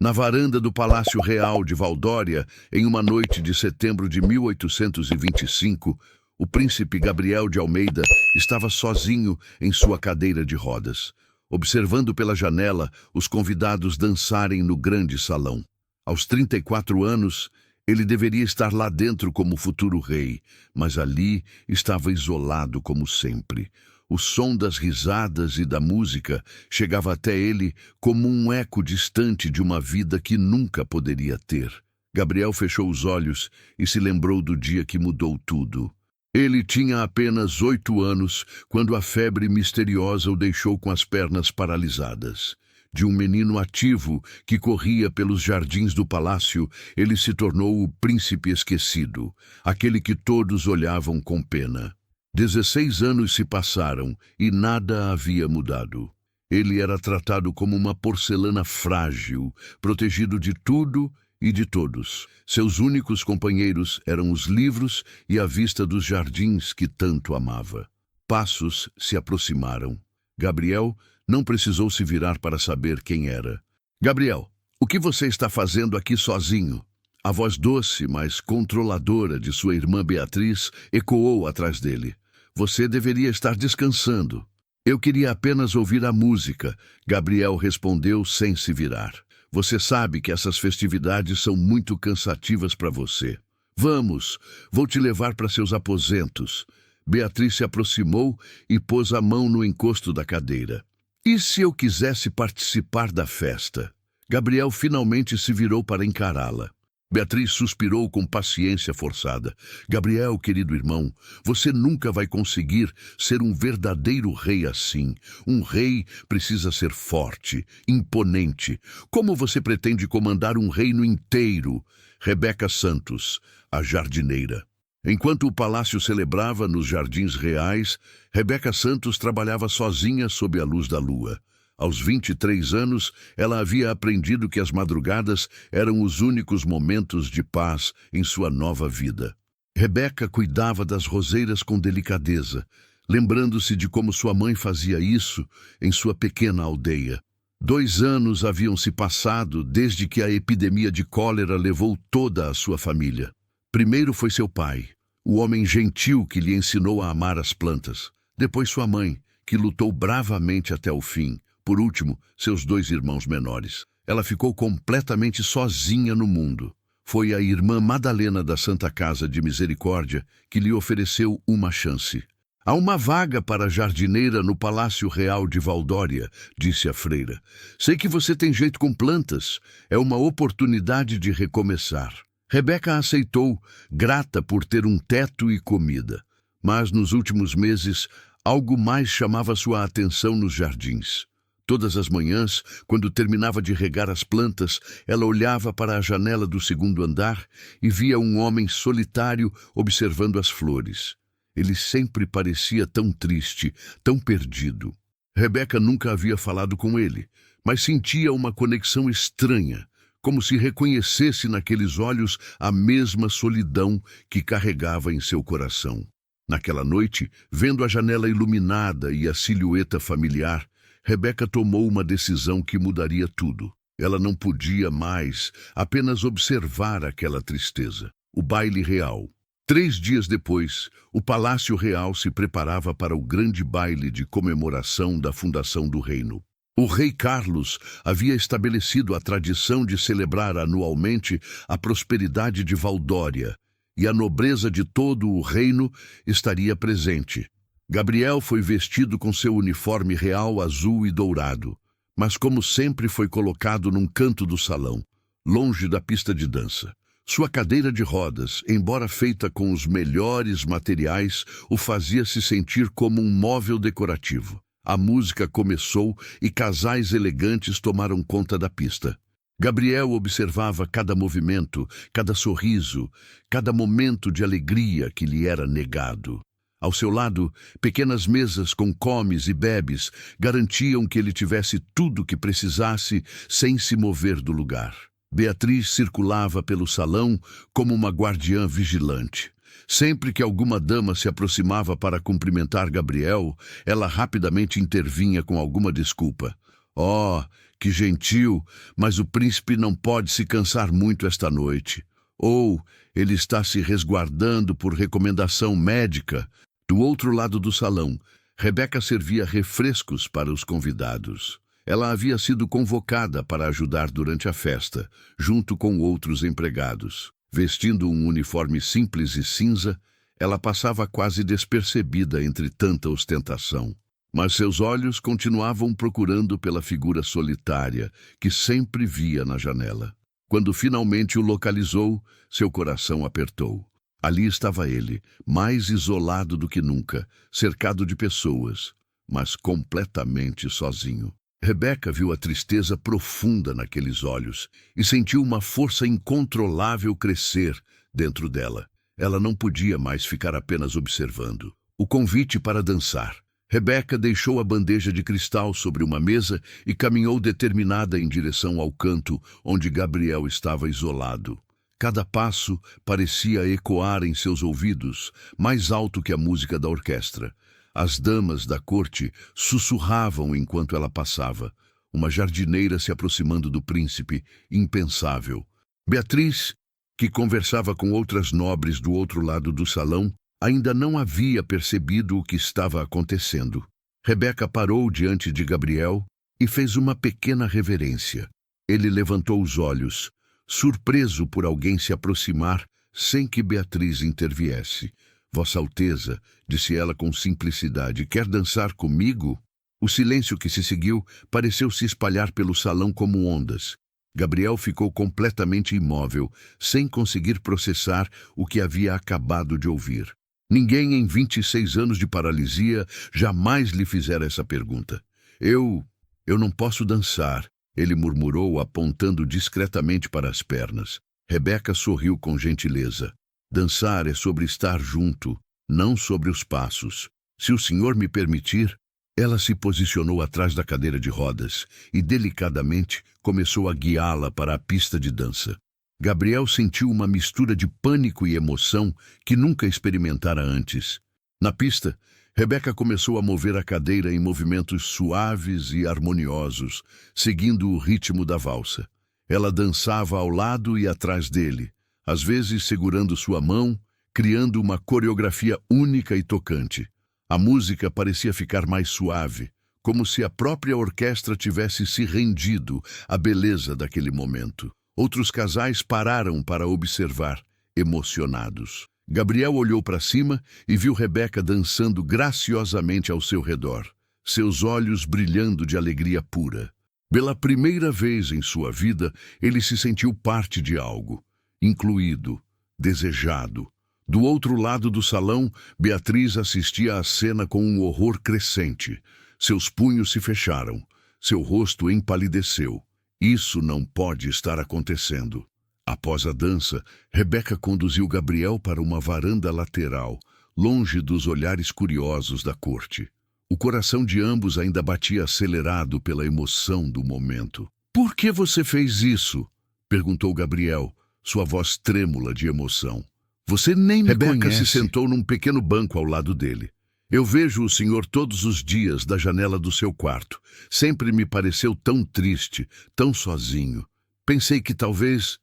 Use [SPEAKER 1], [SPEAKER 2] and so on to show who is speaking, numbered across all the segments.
[SPEAKER 1] Na varanda do Palácio Real de Valdória, em uma noite de setembro de 1825, o príncipe Gabriel de Almeida estava sozinho em sua cadeira de rodas, observando pela janela os convidados dançarem no grande salão. Aos 34 anos, ele deveria estar lá dentro como futuro rei, mas ali estava isolado como sempre. O som das risadas e da música chegava até ele como um eco distante de uma vida que nunca poderia ter. Gabriel fechou os olhos e se lembrou do dia que mudou tudo. Ele tinha apenas 8 anos quando a febre misteriosa o deixou com as pernas paralisadas. De um menino ativo que corria pelos jardins do palácio, ele se tornou o príncipe esquecido, aquele que todos olhavam com pena. 16 anos se passaram e nada havia mudado. Ele era tratado como uma porcelana frágil, protegido de tudo e de todos. Seus únicos companheiros eram os livros e a vista dos jardins que tanto amava. Passos se aproximaram. Gabriel não precisou se virar para saber quem era. "Gabriel, o que você está fazendo aqui sozinho?" A voz doce, mas controladora de sua irmã Beatriz ecoou atrás dele. "Você deveria estar descansando." "Eu queria apenas ouvir a música", Gabriel respondeu sem se virar. "Você sabe que essas festividades são muito cansativas para você. Vamos, vou te levar para seus aposentos." Beatriz se aproximou e pôs a mão no encosto da cadeira. "E se eu quisesse participar da festa?" Gabriel finalmente se virou para encará-la. Beatriz suspirou com paciência forçada. "Gabriel, querido irmão, você nunca vai conseguir ser um verdadeiro rei assim. Um rei precisa ser forte, imponente. Como você pretende comandar um reino inteiro?" Rebeca Santos, a jardineira. Enquanto o palácio celebrava nos jardins reais, Rebeca Santos trabalhava sozinha sob a luz da lua. Aos 23 anos, ela havia aprendido que as madrugadas eram os únicos momentos de paz em sua nova vida. Rebeca cuidava das roseiras com delicadeza, lembrando-se de como sua mãe fazia isso em sua pequena aldeia. 2 anos haviam se passado desde que a epidemia de cólera levou toda a sua família. Primeiro foi seu pai, o homem gentil que lhe ensinou a amar as plantas. Depois sua mãe, que lutou bravamente até o fim. Por último, seus 2 irmãos menores. Ela ficou completamente sozinha no mundo. Foi a irmã Madalena da Santa Casa de Misericórdia que lhe ofereceu uma chance. "Há uma vaga para jardineira no Palácio Real de Valdória", disse a freira. "Sei que você tem jeito com plantas. É uma oportunidade de recomeçar." Rebeca aceitou, grata por ter um teto e comida. Mas nos últimos meses, algo mais chamava sua atenção nos jardins. Todas as manhãs, quando terminava de regar as plantas, ela olhava para a janela do 2º andar e via um homem solitário observando as flores. Ele sempre parecia tão triste, tão perdido. Rebeca nunca havia falado com ele, mas sentia uma conexão estranha, como se reconhecesse naqueles olhos a mesma solidão que carregava em seu coração. Naquela noite, vendo a janela iluminada e a silhueta familiar, Rebeca tomou uma decisão que mudaria tudo. Ela não podia mais apenas observar aquela tristeza. O baile real. 3 dias depois, o Palácio Real se preparava para o grande baile de comemoração da fundação do reino. O rei Carlos havia estabelecido a tradição de celebrar anualmente a prosperidade de Valdória, e a nobreza de todo o reino estaria presente. Gabriel foi vestido com seu uniforme real azul e dourado, mas como sempre foi colocado num canto do salão, longe da pista de dança. Sua cadeira de rodas, embora feita com os melhores materiais, o fazia se sentir como um móvel decorativo. A música começou e casais elegantes tomaram conta da pista. Gabriel observava cada movimento, cada sorriso, cada momento de alegria que lhe era negado. Ao seu lado, pequenas mesas com comes e bebes garantiam que ele tivesse tudo o que precisasse sem se mover do lugar. Beatriz circulava pelo salão como uma guardiã vigilante. Sempre que alguma dama se aproximava para cumprimentar Gabriel, ela rapidamente intervinha com alguma desculpa. Oh, que gentil, mas o príncipe não pode se cansar muito esta noite. Ou ele está se resguardando por recomendação médica. Do outro lado do salão, Rebeca servia refrescos para os convidados. Ela havia sido convocada para ajudar durante a festa, junto com outros empregados. Vestindo um uniforme simples e cinza, ela passava quase despercebida entre tanta ostentação. Mas seus olhos continuavam procurando pela figura solitária que sempre via na janela. Quando finalmente o localizou, seu coração apertou. Ali estava ele, mais isolado do que nunca, cercado de pessoas, mas completamente sozinho. Rebeca viu a tristeza profunda naqueles olhos e sentiu uma força incontrolável crescer dentro dela. Ela não podia mais ficar apenas observando. O convite para dançar. Rebeca deixou a bandeja de cristal sobre uma mesa e caminhou determinada em direção ao canto onde Gabriel estava isolado. Cada passo parecia ecoar em seus ouvidos, mais alto que a música da orquestra. As damas da corte sussurravam enquanto ela passava, uma jardineira se aproximando do príncipe, impensável. Beatriz, que conversava com outras nobres do outro lado do salão, ainda não havia percebido o que estava acontecendo. Rebeca parou diante de Gabriel e fez uma pequena reverência. Ele levantou os olhos, surpreso por alguém se aproximar sem que Beatriz interviesse. Vossa Alteza, disse ela com simplicidade, quer dançar comigo? O silêncio que se seguiu pareceu se espalhar pelo salão como ondas. Gabriel ficou completamente imóvel, sem conseguir processar o que havia acabado de ouvir. Ninguém em 26 anos de paralisia jamais lhe fizera essa pergunta. Eu não posso dançar, ele murmurou, apontando discretamente para as pernas. Rebeca sorriu com gentileza. Dançar é sobre estar junto, não sobre os passos. Se o senhor me permitir... Ela se posicionou atrás da cadeira de rodas e, delicadamente, começou a guiá-la para a pista de dança. Gabriel sentiu uma mistura de pânico e emoção que nunca experimentara antes. Na pista, Rebeca começou a mover a cadeira em movimentos suaves e harmoniosos, seguindo o ritmo da valsa. Ela dançava ao lado e atrás dele, às vezes segurando sua mão, criando uma coreografia única e tocante. A música parecia ficar mais suave, como se a própria orquestra tivesse se rendido à beleza daquele momento. Outros casais pararam para observar, emocionados. Gabriel olhou para cima e viu Rebeca dançando graciosamente ao seu redor, seus olhos brilhando de alegria pura. Pela primeira vez em sua vida, ele se sentiu parte de algo, incluído, desejado. Do outro lado do salão, Beatriz assistia à cena com um horror crescente. Seus punhos se fecharam. Seu rosto empalideceu. Isso não pode estar acontecendo. Após a dança, Rebeca conduziu Gabriel para uma varanda lateral, longe dos olhares curiosos da corte. O coração de ambos ainda batia acelerado pela emoção do momento. "Por que você fez isso?" perguntou Gabriel, sua voz trêmula de emoção. "Você nem me conhece." Rebeca se sentou num pequeno banco ao lado dele. "Eu vejo o senhor todos os dias da janela do seu quarto. Sempre me pareceu tão triste, tão sozinho. Pensei que talvez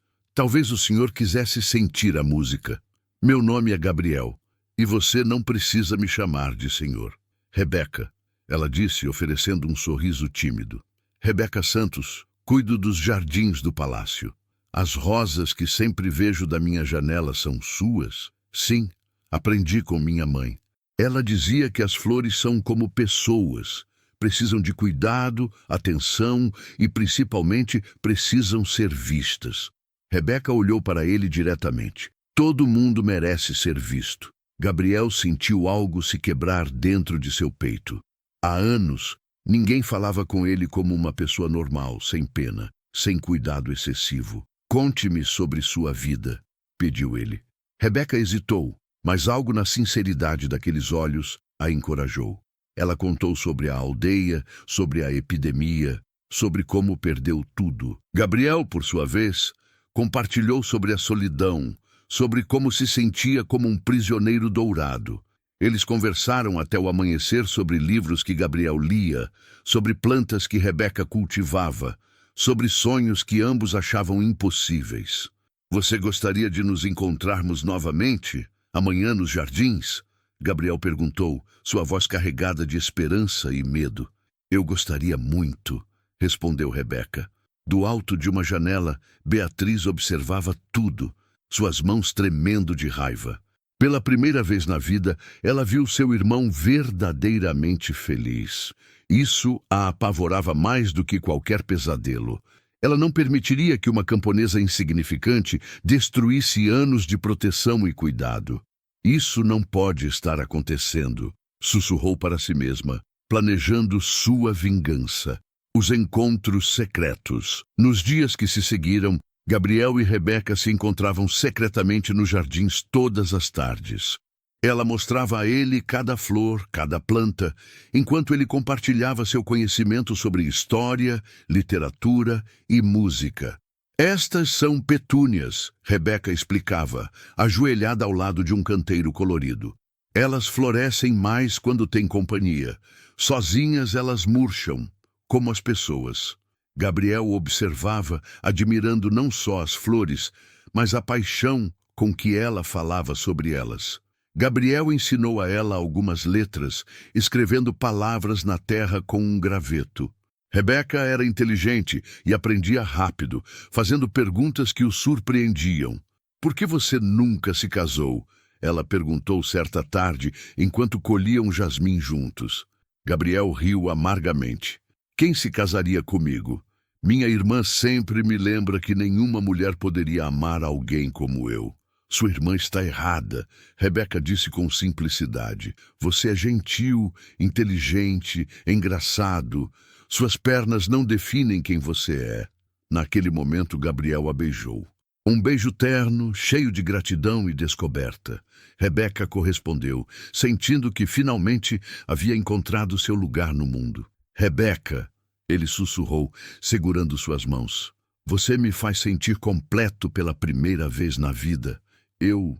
[SPEAKER 1] o senhor quisesse sentir a música. Meu nome é Gabriel, e você não precisa me chamar de senhor." "Rebeca," ela disse, oferecendo um sorriso tímido. "Rebeca Santos, cuido dos jardins do palácio. As rosas que sempre vejo da minha janela são suas?" "Sim, aprendi com minha mãe. Ela dizia que as flores são como pessoas. Precisam de cuidado, atenção e, principalmente, precisam ser vistas." Rebeca olhou para ele diretamente. Todo mundo merece ser visto. Gabriel sentiu algo se quebrar dentro de seu peito. Há anos, ninguém falava com ele como uma pessoa normal, sem pena, sem cuidado excessivo. "Conte-me sobre sua vida", pediu ele. Rebeca hesitou, mas algo na sinceridade daqueles olhos a encorajou. Ela contou sobre a aldeia, sobre a epidemia, sobre como perdeu tudo. Gabriel, por sua vez, compartilhou sobre a solidão, sobre como se sentia como um prisioneiro dourado. Eles conversaram até o amanhecer sobre livros que Gabriel lia, sobre plantas que Rebeca cultivava, sobre sonhos que ambos achavam impossíveis. Você gostaria de nos encontrarmos novamente, amanhã nos jardins? Gabriel perguntou, sua voz carregada de esperança e medo. Eu gostaria muito, respondeu Rebeca. Do alto de uma janela, Beatriz observava tudo, suas mãos tremendo de raiva. Pela primeira vez na vida, ela viu seu irmão verdadeiramente feliz. Isso a apavorava mais do que qualquer pesadelo. Ela não permitiria que uma camponesa insignificante destruísse anos de proteção e cuidado. Isso não pode estar acontecendo, sussurrou para si mesma, planejando sua vingança. Os encontros secretos. Nos dias que se seguiram, Gabriel e Rebeca se encontravam secretamente nos jardins todas as tardes. Ela mostrava a ele cada flor, cada planta, enquanto ele compartilhava seu conhecimento sobre história, literatura e música. Estas são petúnias, Rebeca explicava, ajoelhada ao lado de um canteiro colorido. Elas florescem mais quando têm companhia. Sozinhas elas murcham, como as pessoas. Gabriel observava, admirando não só as flores, mas a paixão com que ela falava sobre elas. Gabriel ensinou a ela algumas letras, escrevendo palavras na terra com um graveto. Rebeca era inteligente e aprendia rápido, fazendo perguntas que o surpreendiam. Por que você nunca se casou? Ela perguntou certa tarde, enquanto colhiam jasmim juntos. Gabriel riu amargamente. Quem se casaria comigo? Minha irmã sempre me lembra que nenhuma mulher poderia amar alguém como eu. Sua irmã está errada, Rebeca disse com simplicidade. Você é gentil, inteligente, engraçado. Suas pernas não definem quem você é. Naquele momento, Gabriel a beijou. Um beijo terno, cheio de gratidão e descoberta. Rebeca correspondeu, sentindo que finalmente havia encontrado seu lugar no mundo. Rebeca, ele sussurrou, segurando suas mãos. Você me faz sentir completo pela primeira vez na vida. Eu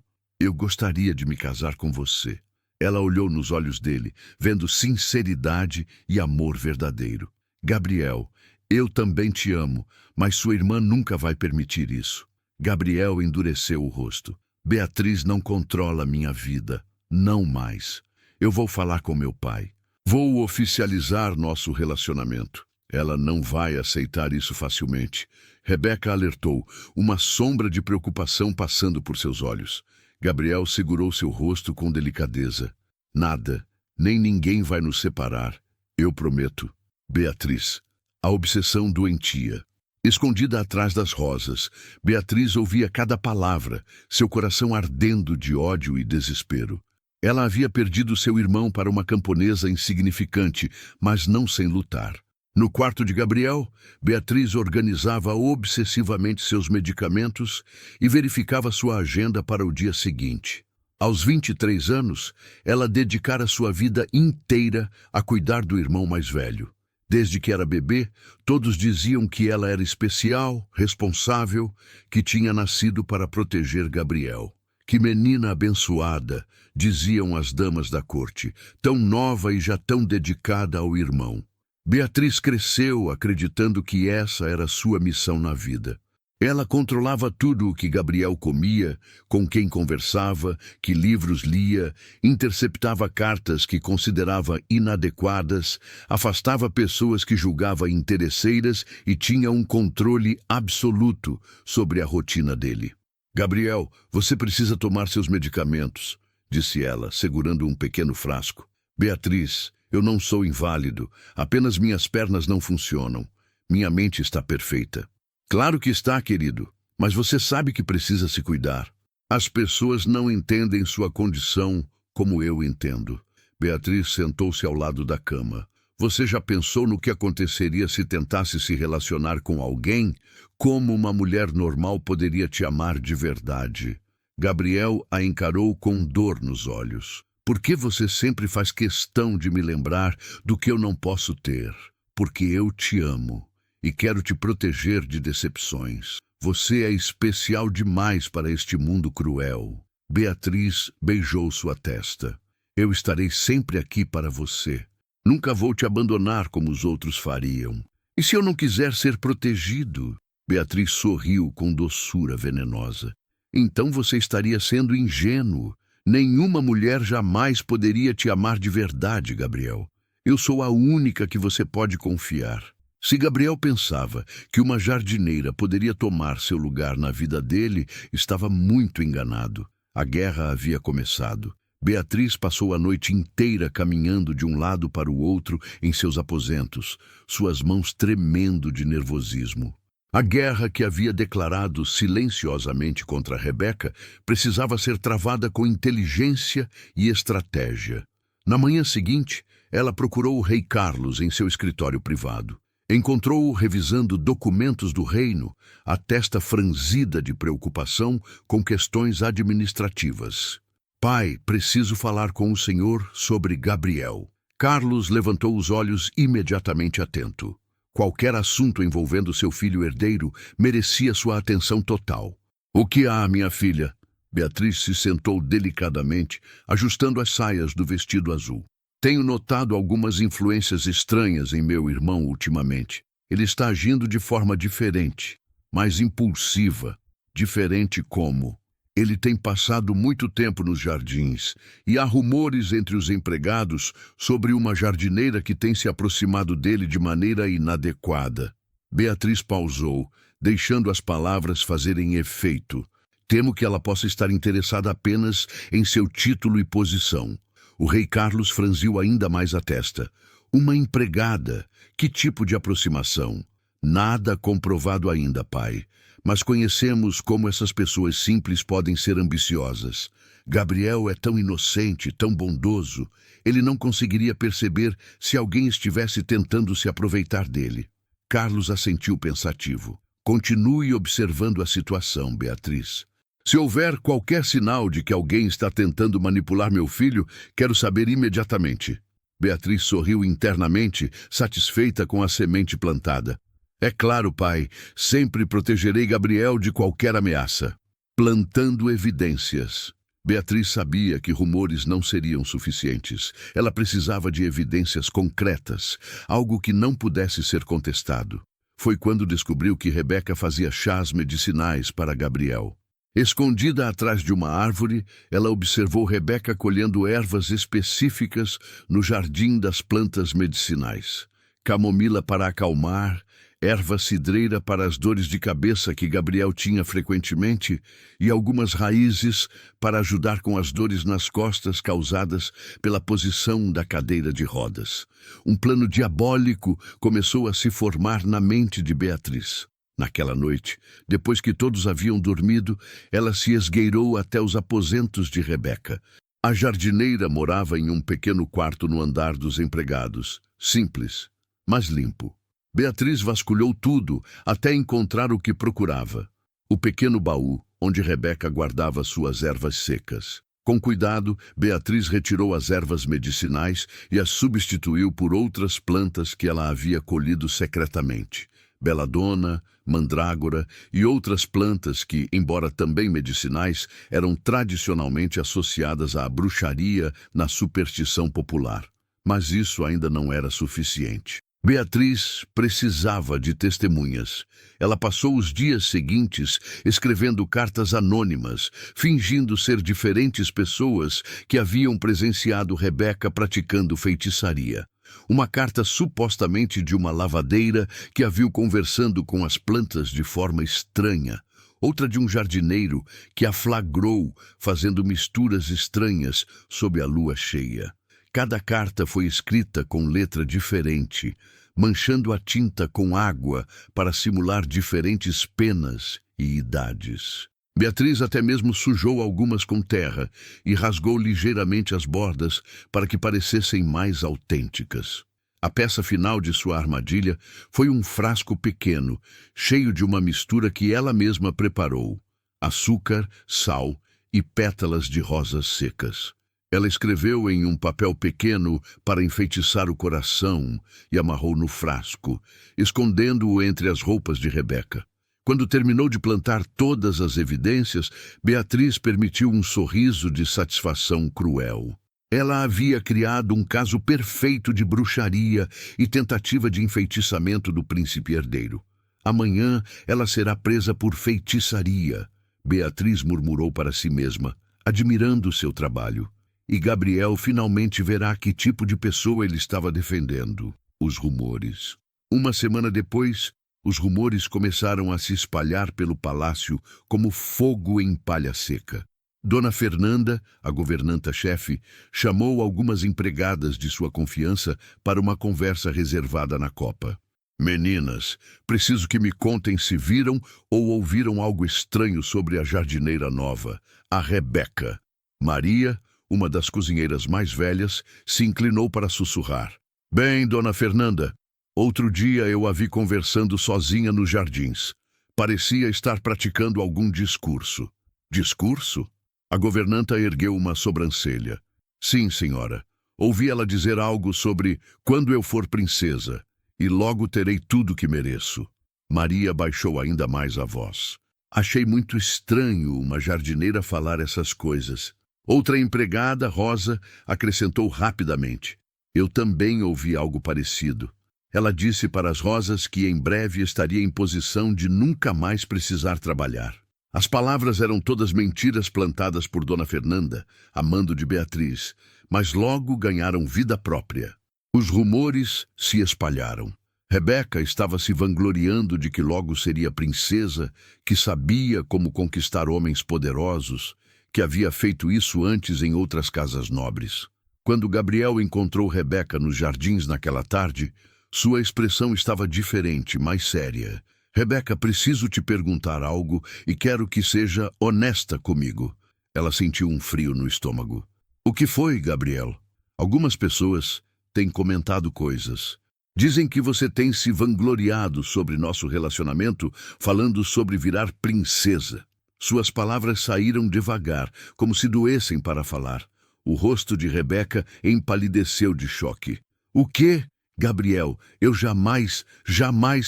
[SPEAKER 1] gostaria de me casar com você. Ela olhou nos olhos dele, vendo sinceridade e amor verdadeiro. Gabriel, eu também te amo, mas sua irmã nunca vai permitir isso. Gabriel endureceu o rosto. Beatriz não controla minha vida. Não mais. Eu vou falar com meu pai. Vou oficializar nosso relacionamento. Ela não vai aceitar isso facilmente. Rebeca alertou, uma sombra de preocupação passando por seus olhos. Gabriel segurou seu rosto com delicadeza. Nada, nem ninguém vai nos separar. Eu prometo. Beatriz. A obsessão doentia. Escondida atrás das rosas, Beatriz ouvia cada palavra, seu coração ardendo de ódio e desespero. Ela havia perdido seu irmão para uma camponesa insignificante, mas não sem lutar. No quarto de Gabriel, Beatriz organizava obsessivamente seus medicamentos e verificava sua agenda para o dia seguinte. Aos 23 anos, ela dedicara sua vida inteira a cuidar do irmão mais velho. Desde que era bebê, todos diziam que ela era especial, responsável, que tinha nascido para proteger Gabriel. Que menina abençoada, diziam as damas da corte, tão nova e já tão dedicada ao irmão. Beatriz cresceu acreditando que essa era sua missão na vida. Ela controlava tudo o que Gabriel comia, com quem conversava, que livros lia, interceptava cartas que considerava inadequadas, afastava pessoas que julgava interesseiras e tinha um controle absoluto sobre a rotina dele. Gabriel, você precisa tomar seus medicamentos, disse ela, segurando um pequeno frasco. Beatriz, eu não sou inválido, apenas minhas pernas não funcionam. Minha mente está perfeita. Claro que está, querido, mas você sabe que precisa se cuidar. As pessoas não entendem sua condição como eu entendo. Beatriz sentou-se ao lado da cama. Você já pensou no que aconteceria se tentasse se relacionar com alguém? Como uma mulher normal poderia te amar de verdade? Gabriel a encarou com dor nos olhos. Por que você sempre faz questão de me lembrar do que eu não posso ter? Porque eu te amo e quero te proteger de decepções. Você é especial demais para este mundo cruel. Beatriz beijou sua testa. Eu estarei sempre aqui para você. Nunca vou te abandonar como os outros fariam. E se eu não quiser ser protegido? Beatriz sorriu com doçura venenosa. Então você estaria sendo ingênuo. Nenhuma mulher jamais poderia te amar de verdade, Gabriel. Eu sou a única que você pode confiar. Se Gabriel pensava que uma jardineira poderia tomar seu lugar na vida dele, estava muito enganado. A guerra havia começado. Beatriz passou a noite inteira caminhando de um lado para o outro em seus aposentos, suas mãos tremendo de nervosismo. A guerra que havia declarado silenciosamente contra Rebeca precisava ser travada com inteligência e estratégia. Na manhã seguinte, ela procurou o rei Carlos em seu escritório privado. Encontrou-o revisando documentos do reino, a testa franzida de preocupação com questões administrativas. Pai, preciso falar com o senhor sobre Gabriel. Carlos levantou os olhos imediatamente atento. Qualquer assunto envolvendo seu filho herdeiro merecia sua atenção total. O que há, minha filha? Beatriz se sentou delicadamente, ajustando as saias do vestido azul. Tenho notado algumas influências estranhas em meu irmão ultimamente. Ele está agindo de forma diferente, mais impulsiva. Diferente como? Ele tem passado muito tempo nos jardins e há rumores entre os empregados sobre uma jardineira que tem se aproximado dele de maneira inadequada. Beatriz pausou, deixando as palavras fazerem efeito. Temo que ela possa estar interessada apenas em seu título e posição. O rei Carlos franziu ainda mais a testa. Uma empregada? Que tipo de aproximação? Nada comprovado ainda, pai. Mas conhecemos como essas pessoas simples podem ser ambiciosas. Gabriel é tão inocente, tão bondoso. Ele não conseguiria perceber se alguém estivesse tentando se aproveitar dele. Carlos assentiu pensativo. Continue observando a situação, Beatriz. Se houver qualquer sinal de que alguém está tentando manipular meu filho, quero saber imediatamente. Beatriz sorriu internamente, satisfeita com a semente plantada. É claro, pai, sempre protegerei Gabriel de qualquer ameaça. Plantando evidências. Beatriz sabia que rumores não seriam suficientes. Ela precisava de evidências concretas, algo que não pudesse ser contestado. Foi quando descobriu que Rebeca fazia chás medicinais para Gabriel. Escondida atrás de uma árvore, ela observou Rebeca colhendo ervas específicas no jardim das plantas medicinais. Camomila para acalmar, erva cidreira para as dores de cabeça que Gabriel tinha frequentemente e algumas raízes para ajudar com as dores nas costas causadas pela posição da cadeira de rodas. Um plano diabólico começou a se formar na mente de Beatriz. Naquela noite, depois que todos haviam dormido, ela se esgueirou até os aposentos de Rebeca. A jardineira morava em um pequeno quarto no andar dos empregados, simples, mas limpo. Beatriz vasculhou tudo até encontrar o que procurava. O pequeno baú, onde Rebeca guardava suas ervas secas. Com cuidado, Beatriz retirou as ervas medicinais e as substituiu por outras plantas que ela havia colhido secretamente. Beladona, mandrágora e outras plantas que, embora também medicinais, eram tradicionalmente associadas à bruxaria na superstição popular. Mas isso ainda não era suficiente. Beatriz precisava de testemunhas. Ela passou os dias seguintes escrevendo cartas anônimas, fingindo ser diferentes pessoas que haviam presenciado Rebeca praticando feitiçaria. Uma carta supostamente de uma lavadeira que a viu conversando com as plantas de forma estranha. Outra de um jardineiro que a flagrou fazendo misturas estranhas sob a lua cheia. Cada carta foi escrita com letra diferente, manchando a tinta com água para simular diferentes penas e idades. Beatriz até mesmo sujou algumas com terra e rasgou ligeiramente as bordas para que parecessem mais autênticas. A peça final de sua armadilha foi um frasco pequeno, cheio de uma mistura que ela mesma preparou: açúcar, sal e pétalas de rosas secas. Ela escreveu em um papel pequeno para enfeitiçar o coração e amarrou no frasco, escondendo-o entre as roupas de Rebeca. Quando terminou de plantar todas as evidências, Beatriz permitiu um sorriso de satisfação cruel. Ela havia criado um caso perfeito de bruxaria e tentativa de enfeitiçamento do príncipe herdeiro. Amanhã ela será presa por feitiçaria, Beatriz murmurou para si mesma, admirando seu trabalho. E Gabriel finalmente verá que tipo de pessoa ele estava defendendo. Os rumores. Uma semana depois, os rumores começaram a se espalhar pelo palácio como fogo em palha seca. Dona Fernanda, a governanta-chefe, chamou algumas empregadas de sua confiança para uma conversa reservada na copa. Meninas, preciso que me contem se viram ou ouviram algo estranho sobre a jardineira nova, a Rebeca. Maria, uma das cozinheiras mais velhas, se inclinou para sussurrar. Bem, Dona Fernanda, outro dia eu a vi conversando sozinha nos jardins. Parecia estar praticando algum discurso. Discurso? A governanta ergueu uma sobrancelha. Sim, senhora. Ouvi ela dizer algo sobre quando eu for princesa, e logo terei tudo que mereço. Maria baixou ainda mais a voz. Achei muito estranho uma jardineira falar essas coisas. Outra empregada, Rosa, acrescentou rapidamente. Eu também ouvi algo parecido. Ela disse para as Rosas que em breve estaria em posição de nunca mais precisar trabalhar. As palavras eram todas mentiras plantadas por Dona Fernanda, a mando de Beatriz, mas logo ganharam vida própria. Os rumores se espalharam. Rebeca estava se vangloriando de que logo seria princesa, que sabia como conquistar homens poderosos, que havia feito isso antes em outras casas nobres. Quando Gabriel encontrou Rebeca nos jardins naquela tarde, sua expressão estava diferente, mais séria. Rebeca, preciso te perguntar algo e quero que seja honesta comigo. Ela sentiu um frio no estômago. O que foi, Gabriel? Algumas pessoas têm comentado coisas. Dizem que você tem se vangloriado sobre nosso relacionamento, falando sobre virar princesa. Suas palavras saíram devagar, como se doessem para falar. O rosto de Rebeca empalideceu de choque. O quê? Gabriel, eu jamais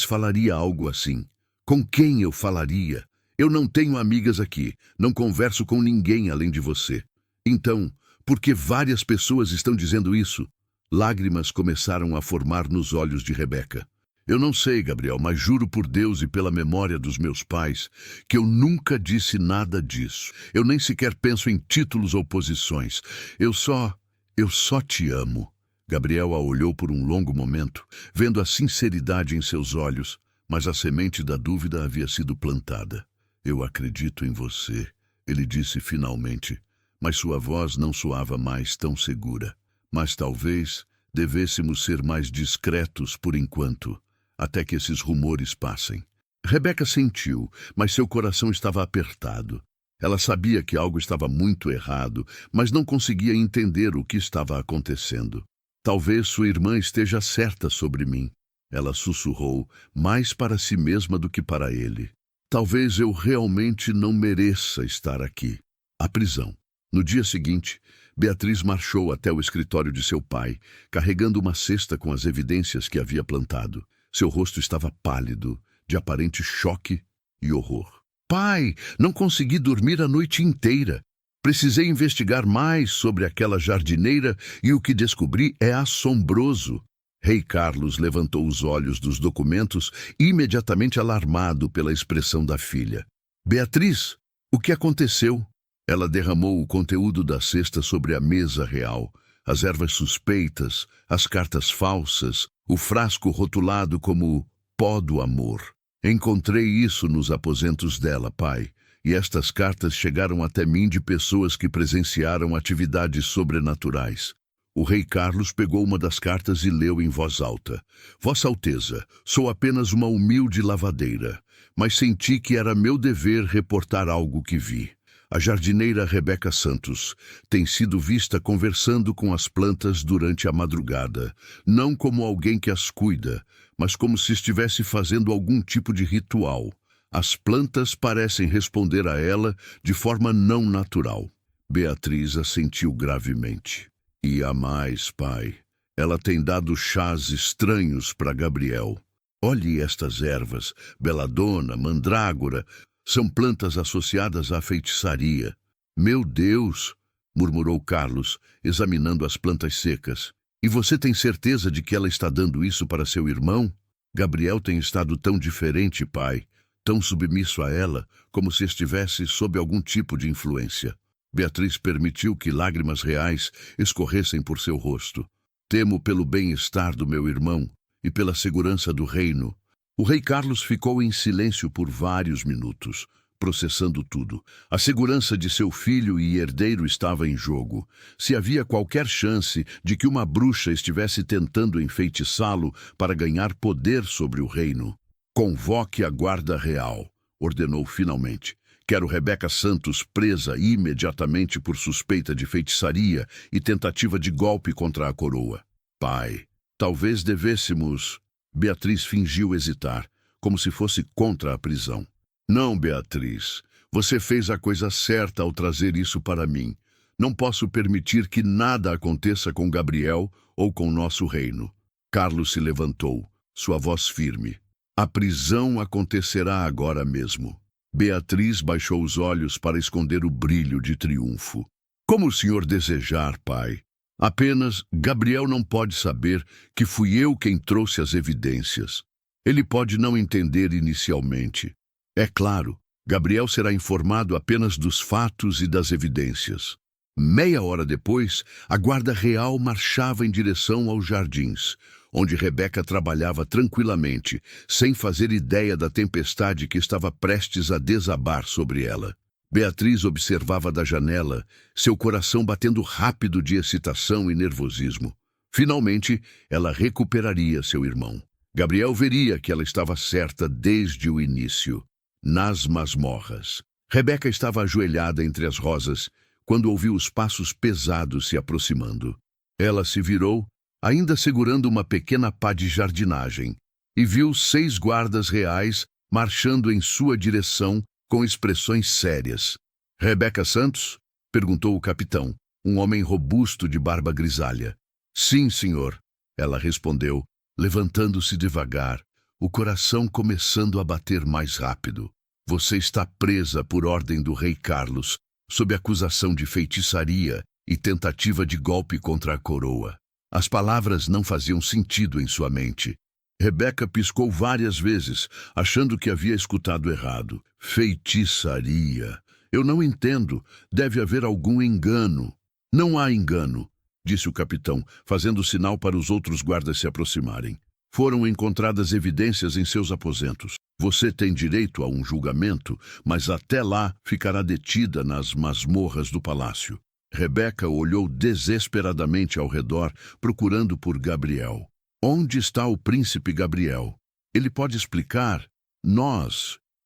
[SPEAKER 1] falaria algo assim. Com quem eu falaria? Eu não tenho amigas aqui, não converso com ninguém além de você. Então, por que várias pessoas estão dizendo isso? Lágrimas começaram a formar nos olhos de Rebeca. Eu não sei, Gabriel, mas juro por Deus e pela memória dos meus pais que eu nunca disse nada disso. Eu nem sequer penso em títulos ou posições. Eu só te amo. Gabriel a olhou por um longo momento, vendo a sinceridade em seus olhos, mas a semente da dúvida havia sido plantada. Eu acredito em você, ele disse finalmente, mas sua voz não soava mais tão segura. Mas talvez devêssemos ser mais discretos por enquanto, até que esses rumores passem. Rebeca sentiu, mas seu coração estava apertado. Ela sabia que algo estava muito errado, mas não conseguia entender o que estava acontecendo. Talvez sua irmã esteja certa sobre mim. Ela sussurrou, mais para si mesma do que para ele. Talvez eu realmente não mereça estar aqui. A prisão. No dia seguinte, Beatriz marchou até o escritório de seu pai, carregando uma cesta com as evidências que havia plantado. Seu rosto estava pálido, de aparente choque e horror. Pai, não consegui dormir a noite inteira. Precisei investigar mais sobre aquela jardineira e o que descobri é assombroso. Rei Carlos levantou os olhos dos documentos, imediatamente alarmado pela expressão da filha. Beatriz, o que aconteceu? Ela derramou o conteúdo da cesta sobre a mesa real. As ervas suspeitas, as cartas falsas, o frasco rotulado como pó do amor. Encontrei isso nos aposentos dela, pai. E estas cartas chegaram até mim de pessoas que presenciaram atividades sobrenaturais. O rei Carlos pegou uma das cartas e leu em voz alta. Vossa Alteza, sou apenas uma humilde lavadeira, mas senti que era meu dever reportar algo que vi. A jardineira Rebeca Santos tem sido vista conversando com as plantas durante a madrugada, não como alguém que as cuida, mas como se estivesse fazendo algum tipo de ritual. As plantas parecem responder a ela de forma não natural. Beatriz assentiu gravemente. E há mais, pai. Ela tem dado chás estranhos para Gabriel. Olhe estas ervas, beladona, mandrágora, são plantas associadas à feitiçaria. Meu Deus, murmurou Carlos, examinando as plantas secas. E você tem certeza de que ela está dando isso para seu irmão? Gabriel tem estado tão diferente, pai, tão submisso a ela, como se estivesse sob algum tipo de influência. Beatriz permitiu que lágrimas reais escorressem por seu rosto. Temo pelo bem-estar do meu irmão e pela segurança do reino. O rei Carlos ficou em silêncio por vários minutos, processando tudo. A segurança de seu filho e herdeiro estava em jogo. Se havia qualquer chance de que uma bruxa estivesse tentando enfeitiçá-lo para ganhar poder sobre o reino. Convoque a guarda real, ordenou finalmente. Quero Rebeca Santos presa imediatamente por suspeita de feitiçaria e tentativa de golpe contra a coroa. Pai, talvez devêssemos... Beatriz fingiu hesitar, como se fosse contra a prisão. Não, Beatriz, você fez a coisa certa ao trazer isso para mim. Não posso permitir que nada aconteça com Gabriel ou com nosso reino. Carlos se levantou, sua voz firme. A prisão acontecerá agora mesmo. Beatriz baixou os olhos para esconder o brilho de triunfo. Como o senhor desejar, pai. Apenas Gabriel não pode saber que fui eu quem trouxe as evidências. Ele pode não entender inicialmente. É claro, Gabriel será informado apenas dos fatos e das evidências. Meia hora depois, a guarda real marchava em direção aos jardins, onde Rebeca trabalhava tranquilamente, sem fazer ideia da tempestade que estava prestes a desabar sobre ela. Beatriz observava da janela, seu coração batendo rápido de excitação e nervosismo. Finalmente, ela recuperaria seu irmão. Gabriel veria que ela estava certa desde o início. Nas masmorras. Rebeca estava ajoelhada entre as rosas, quando ouviu os passos pesados se aproximando. Ela se virou, ainda segurando uma pequena pá de jardinagem, e viu 6 guardas reais marchando em sua direção com expressões sérias. Rebeca Santos? Perguntou o capitão, um homem robusto de barba grisalha. Sim, senhor, ela respondeu, levantando-se devagar, o coração começando a bater mais rápido. Você está presa por ordem do rei Carlos, sob acusação de feitiçaria e tentativa de golpe contra a coroa. As palavras não faziam sentido em sua mente. Rebeca piscou várias vezes, achando que havia escutado errado. Feitiçaria. Eu não entendo. Deve haver algum engano. Não há engano, disse o capitão, fazendo sinal para os outros guardas se aproximarem. Foram encontradas evidências em seus aposentos. Você tem direito a um julgamento, mas até lá ficará detida nas masmorras do palácio. Rebeca olhou desesperadamente ao redor, procurando por Gabriel. Onde está o príncipe Gabriel? Ele pode explicar?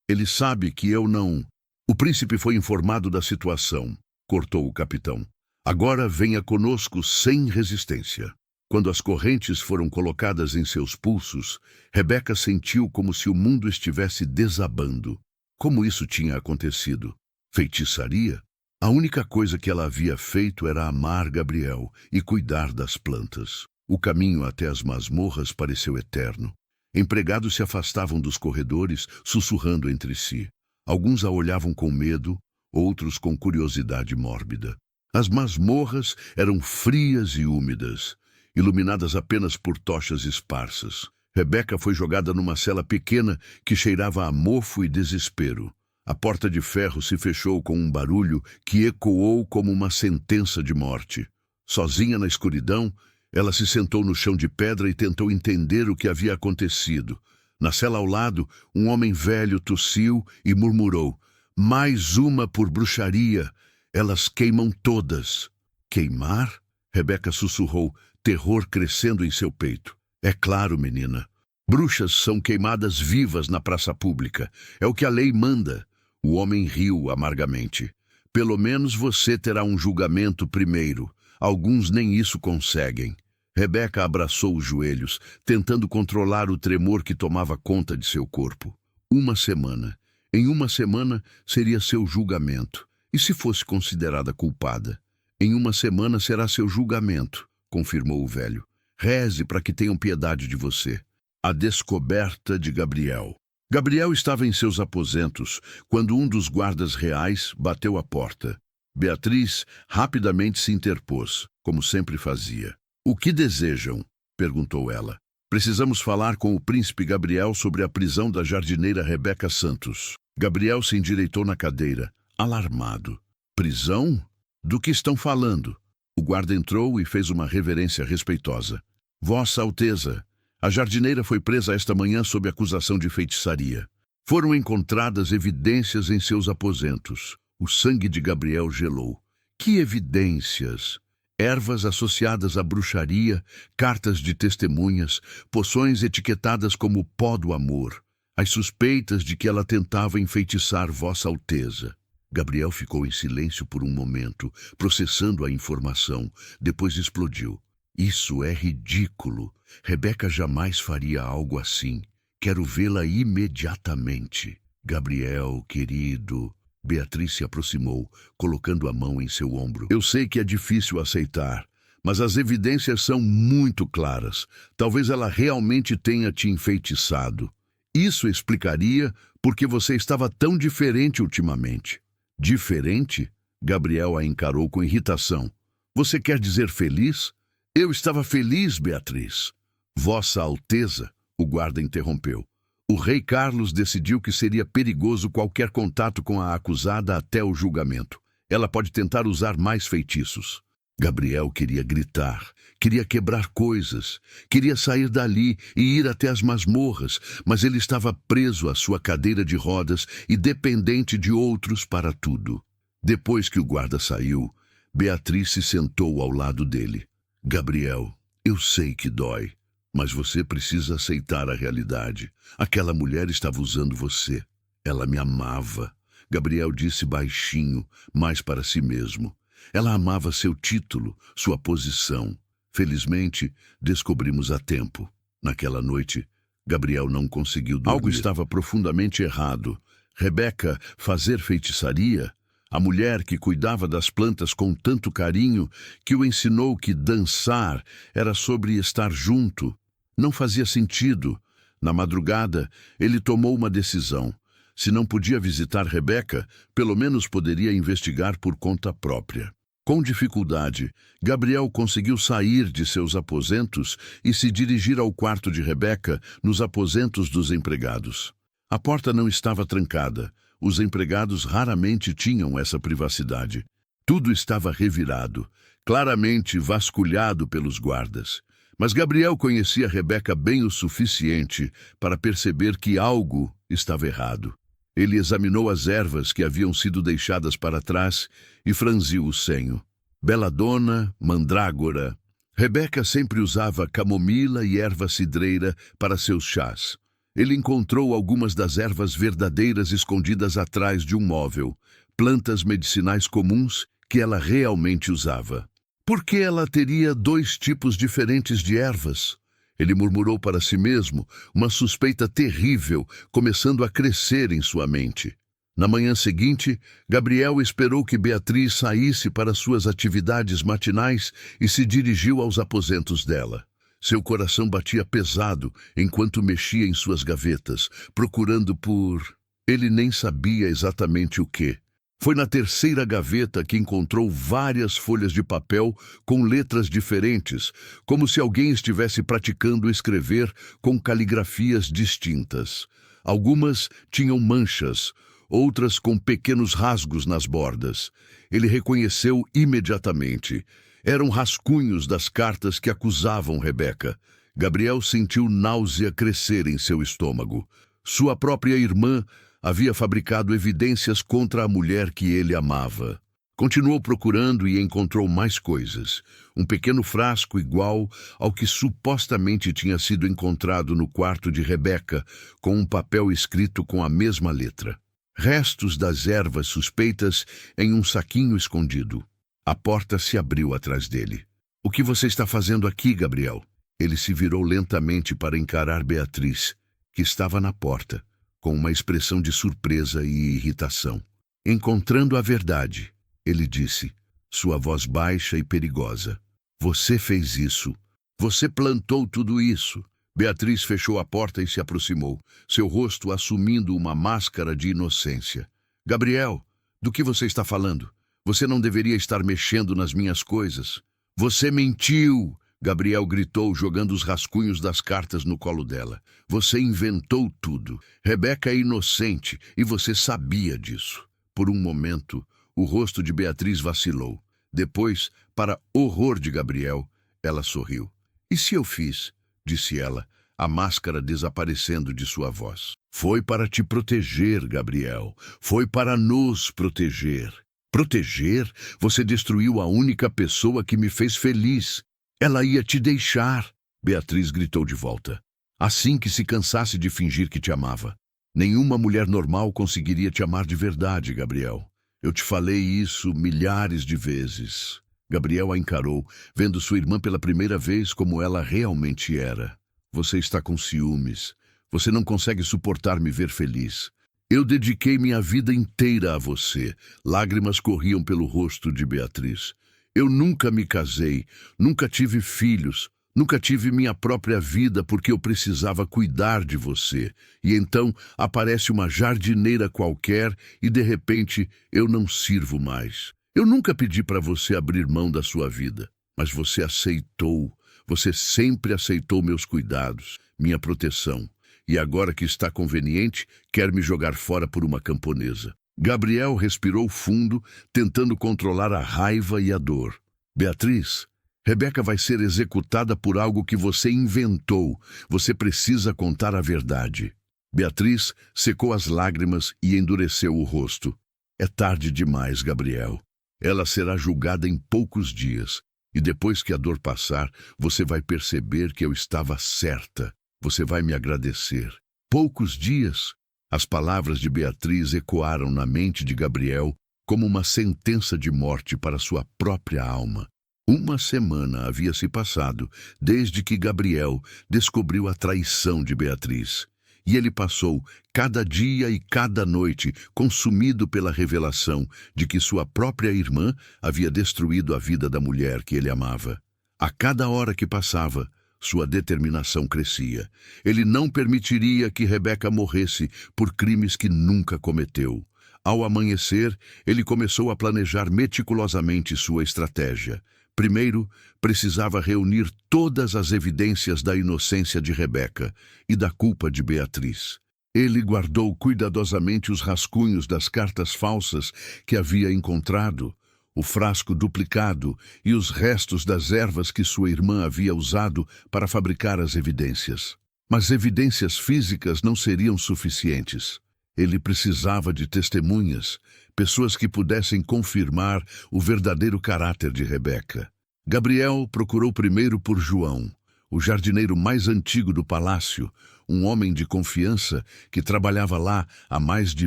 [SPEAKER 1] Ele sabe que eu não... O príncipe foi informado da situação, cortou o capitão. Agora venha conosco sem resistência. Quando as correntes foram colocadas em seus pulsos, Rebeca sentiu como se o mundo estivesse desabando. Como isso tinha acontecido? Feitiçaria? A única coisa que ela havia feito era amar Gabriel e cuidar das plantas. O caminho até as masmorras pareceu eterno. Empregados se afastavam dos corredores, sussurrando entre si. Alguns a olhavam com medo, outros com curiosidade mórbida. As masmorras eram frias e úmidas, iluminadas apenas por tochas esparsas. Rebeca foi jogada numa cela pequena que cheirava a mofo e desespero. A porta de ferro se fechou com um barulho que ecoou como uma sentença de morte. Sozinha na escuridão, ela se sentou no chão de pedra e tentou entender o que havia acontecido. Na cela ao lado, um homem velho tossiu e murmurou: mais uma por bruxaria. Elas queimam todas. Queimar? Rebeca sussurrou, terror crescendo em seu peito. É claro, menina. Bruxas são queimadas vivas na praça pública. É o que a lei manda. O homem riu amargamente. Pelo menos você terá um julgamento primeiro. Alguns nem isso conseguem. Rebeca abraçou os joelhos, tentando controlar o tremor que tomava conta de seu corpo. Uma semana. Em uma semana seria seu julgamento. E se fosse considerada culpada? Em uma semana será seu julgamento, confirmou o velho. Reze para que tenham piedade de você. A descoberta de Gabriel. Gabriel estava em seus aposentos quando um dos guardas reais bateu à porta. Beatriz rapidamente se interpôs, como sempre fazia. O que desejam? Perguntou ela. Precisamos falar com o príncipe Gabriel sobre a prisão da jardineira Rebeca Santos. Gabriel se endireitou na cadeira, alarmado. Prisão? Do que estão falando? O guarda entrou e fez uma reverência respeitosa. Vossa Alteza, a jardineira foi presa esta manhã sob acusação de feitiçaria. Foram encontradas evidências em seus aposentos. O sangue de Gabriel gelou. Que evidências? Ervas associadas à bruxaria, cartas de testemunhas, poções etiquetadas como pó do amor. As suspeitas de que ela tentava enfeitiçar Vossa Alteza. Gabriel ficou em silêncio por um momento, processando a informação. Depois explodiu. Isso é ridículo. Rebeca jamais faria algo assim. Quero vê-la imediatamente. Gabriel, querido... Beatriz se aproximou, colocando a mão em seu ombro. Eu sei que é difícil aceitar, mas as evidências são muito claras. Talvez ela realmente tenha te enfeitiçado. Isso explicaria por que você estava tão diferente ultimamente. Diferente? Gabriel a encarou com irritação. Você quer dizer feliz? Eu estava feliz, Beatriz. Vossa Alteza, o guarda interrompeu. O rei Carlos decidiu que seria perigoso qualquer contato com a acusada até o julgamento. Ela pode tentar usar mais feitiços. Gabriel queria gritar, queria quebrar coisas, queria sair dali e ir até as masmorras, mas ele estava preso à sua cadeira de rodas e dependente de outros para tudo. Depois que o guarda saiu, Beatriz se sentou ao lado dele. Gabriel, eu sei que dói. Mas você precisa aceitar a realidade. Aquela mulher estava usando você. Ela me amava. Gabriel disse baixinho, mais para si mesmo. Ela amava seu título, sua posição. Felizmente, descobrimos a tempo. Naquela noite, Gabriel não conseguiu dormir. Algo estava profundamente errado. Rebeca fazer feitiçaria? A mulher que cuidava das plantas com tanto carinho, que o ensinou que dançar era sobre estar junto. Não fazia sentido. Na madrugada, ele tomou uma decisão. Se não podia visitar Rebeca, pelo menos poderia investigar por conta própria. Com dificuldade, Gabriel conseguiu sair de seus aposentos e se dirigir ao quarto de Rebeca, nos aposentos dos empregados. A porta não estava trancada. Os empregados raramente tinham essa privacidade. Tudo estava revirado, claramente vasculhado pelos guardas. Mas Gabriel conhecia Rebeca bem o suficiente para perceber que algo estava errado. Ele examinou as ervas que haviam sido deixadas para trás e franziu o senho. Beladona, mandrágora. Rebeca sempre usava camomila e erva cidreira para seus chás. Ele encontrou algumas das ervas verdadeiras escondidas atrás de um móvel, plantas medicinais comuns que ela realmente usava. Por que ela teria 2 tipos diferentes de ervas? Ele murmurou para si mesmo, uma suspeita terrível começando a crescer em sua mente. Na manhã seguinte, Gabriel esperou que Beatriz saísse para suas atividades matinais e se dirigiu aos aposentos dela. Seu coração batia pesado enquanto mexia em suas gavetas, procurando por... Ele nem sabia exatamente o quê. Foi na terceira gaveta que encontrou várias folhas de papel com letras diferentes, como se alguém estivesse praticando escrever com caligrafias distintas. Algumas tinham manchas, outras com pequenos rasgos nas bordas. Ele reconheceu imediatamente. Eram rascunhos das cartas que acusavam Rebeca. Gabriel sentiu náusea crescer em seu estômago. Sua própria irmã havia fabricado evidências contra a mulher que ele amava. Continuou procurando e encontrou mais coisas. Um pequeno frasco igual ao que supostamente tinha sido encontrado no quarto de Rebeca, com um papel escrito com a mesma letra. Restos das ervas suspeitas em um saquinho escondido. A porta se abriu atrás dele. O que você está fazendo aqui, Gabriel? Ele se virou lentamente para encarar Beatriz, que estava na porta, com uma expressão de surpresa e irritação. Encontrando a verdade, ele disse, sua voz baixa e perigosa. Você fez isso. Você plantou tudo isso. Beatriz fechou a porta e se aproximou, seu rosto assumindo uma máscara de inocência. Gabriel, do que você está falando? Você não deveria estar mexendo nas minhas coisas. Você mentiu! Gabriel gritou, jogando os rascunhos das cartas no colo dela. Você inventou tudo. Rebeca é inocente e você sabia disso. Por um momento, o rosto de Beatriz vacilou. Depois, para horror de Gabriel, ela sorriu. E se eu fiz? Disse ela, a máscara desaparecendo de sua voz. Foi para te proteger, Gabriel. Foi para nos proteger. Proteger? Você destruiu a única pessoa que me fez feliz. Ela ia te deixar, Beatriz gritou de volta. Assim que se cansasse de fingir que te amava. Nenhuma mulher normal conseguiria te amar de verdade, Gabriel. Eu te falei isso milhares de vezes. Gabriel a encarou, vendo sua irmã pela primeira vez como ela realmente era. Você está com ciúmes. Você não consegue suportar me ver feliz. Eu dediquei minha vida inteira a você. Lágrimas corriam pelo rosto de Beatriz. Eu nunca me casei, nunca tive filhos, nunca tive minha própria vida porque eu precisava cuidar de você. E então aparece uma jardineira qualquer e de repente eu não sirvo mais. Eu nunca pedi para você abrir mão da sua vida, mas você aceitou. Você sempre aceitou meus cuidados, minha proteção. E agora que está conveniente, quer me jogar fora por uma camponesa. Gabriel respirou fundo, tentando controlar a raiva e a dor. Beatriz, Rebeca vai ser executada por algo que você inventou. Você precisa contar a verdade. Beatriz secou as lágrimas e endureceu o rosto. É tarde demais, Gabriel. Ela será julgada em poucos dias. E depois que a dor passar, você vai perceber que eu estava certa. Você vai me agradecer. Poucos dias? As palavras de Beatriz ecoaram na mente de Gabriel como uma sentença de morte para sua própria alma. Uma semana havia se passado desde que Gabriel descobriu a traição de Beatriz. E ele passou cada dia e cada noite consumido pela revelação de que sua própria irmã havia destruído a vida da mulher que ele amava. A cada hora que passava, sua determinação crescia. Ele não permitiria que Rebeca morresse por crimes que nunca cometeu. Ao amanhecer, ele começou a planejar meticulosamente sua estratégia. Primeiro, precisava reunir todas as evidências da inocência de Rebeca e da culpa de Beatriz. Ele guardou cuidadosamente os rascunhos das cartas falsas que havia encontrado, o frasco duplicado e os restos das ervas que sua irmã havia usado para fabricar as evidências. Mas evidências físicas não seriam suficientes. Ele precisava de testemunhas, pessoas que pudessem confirmar o verdadeiro caráter de Rebeca. Gabriel procurou primeiro por João, o jardineiro mais antigo do palácio, um homem de confiança que trabalhava lá há mais de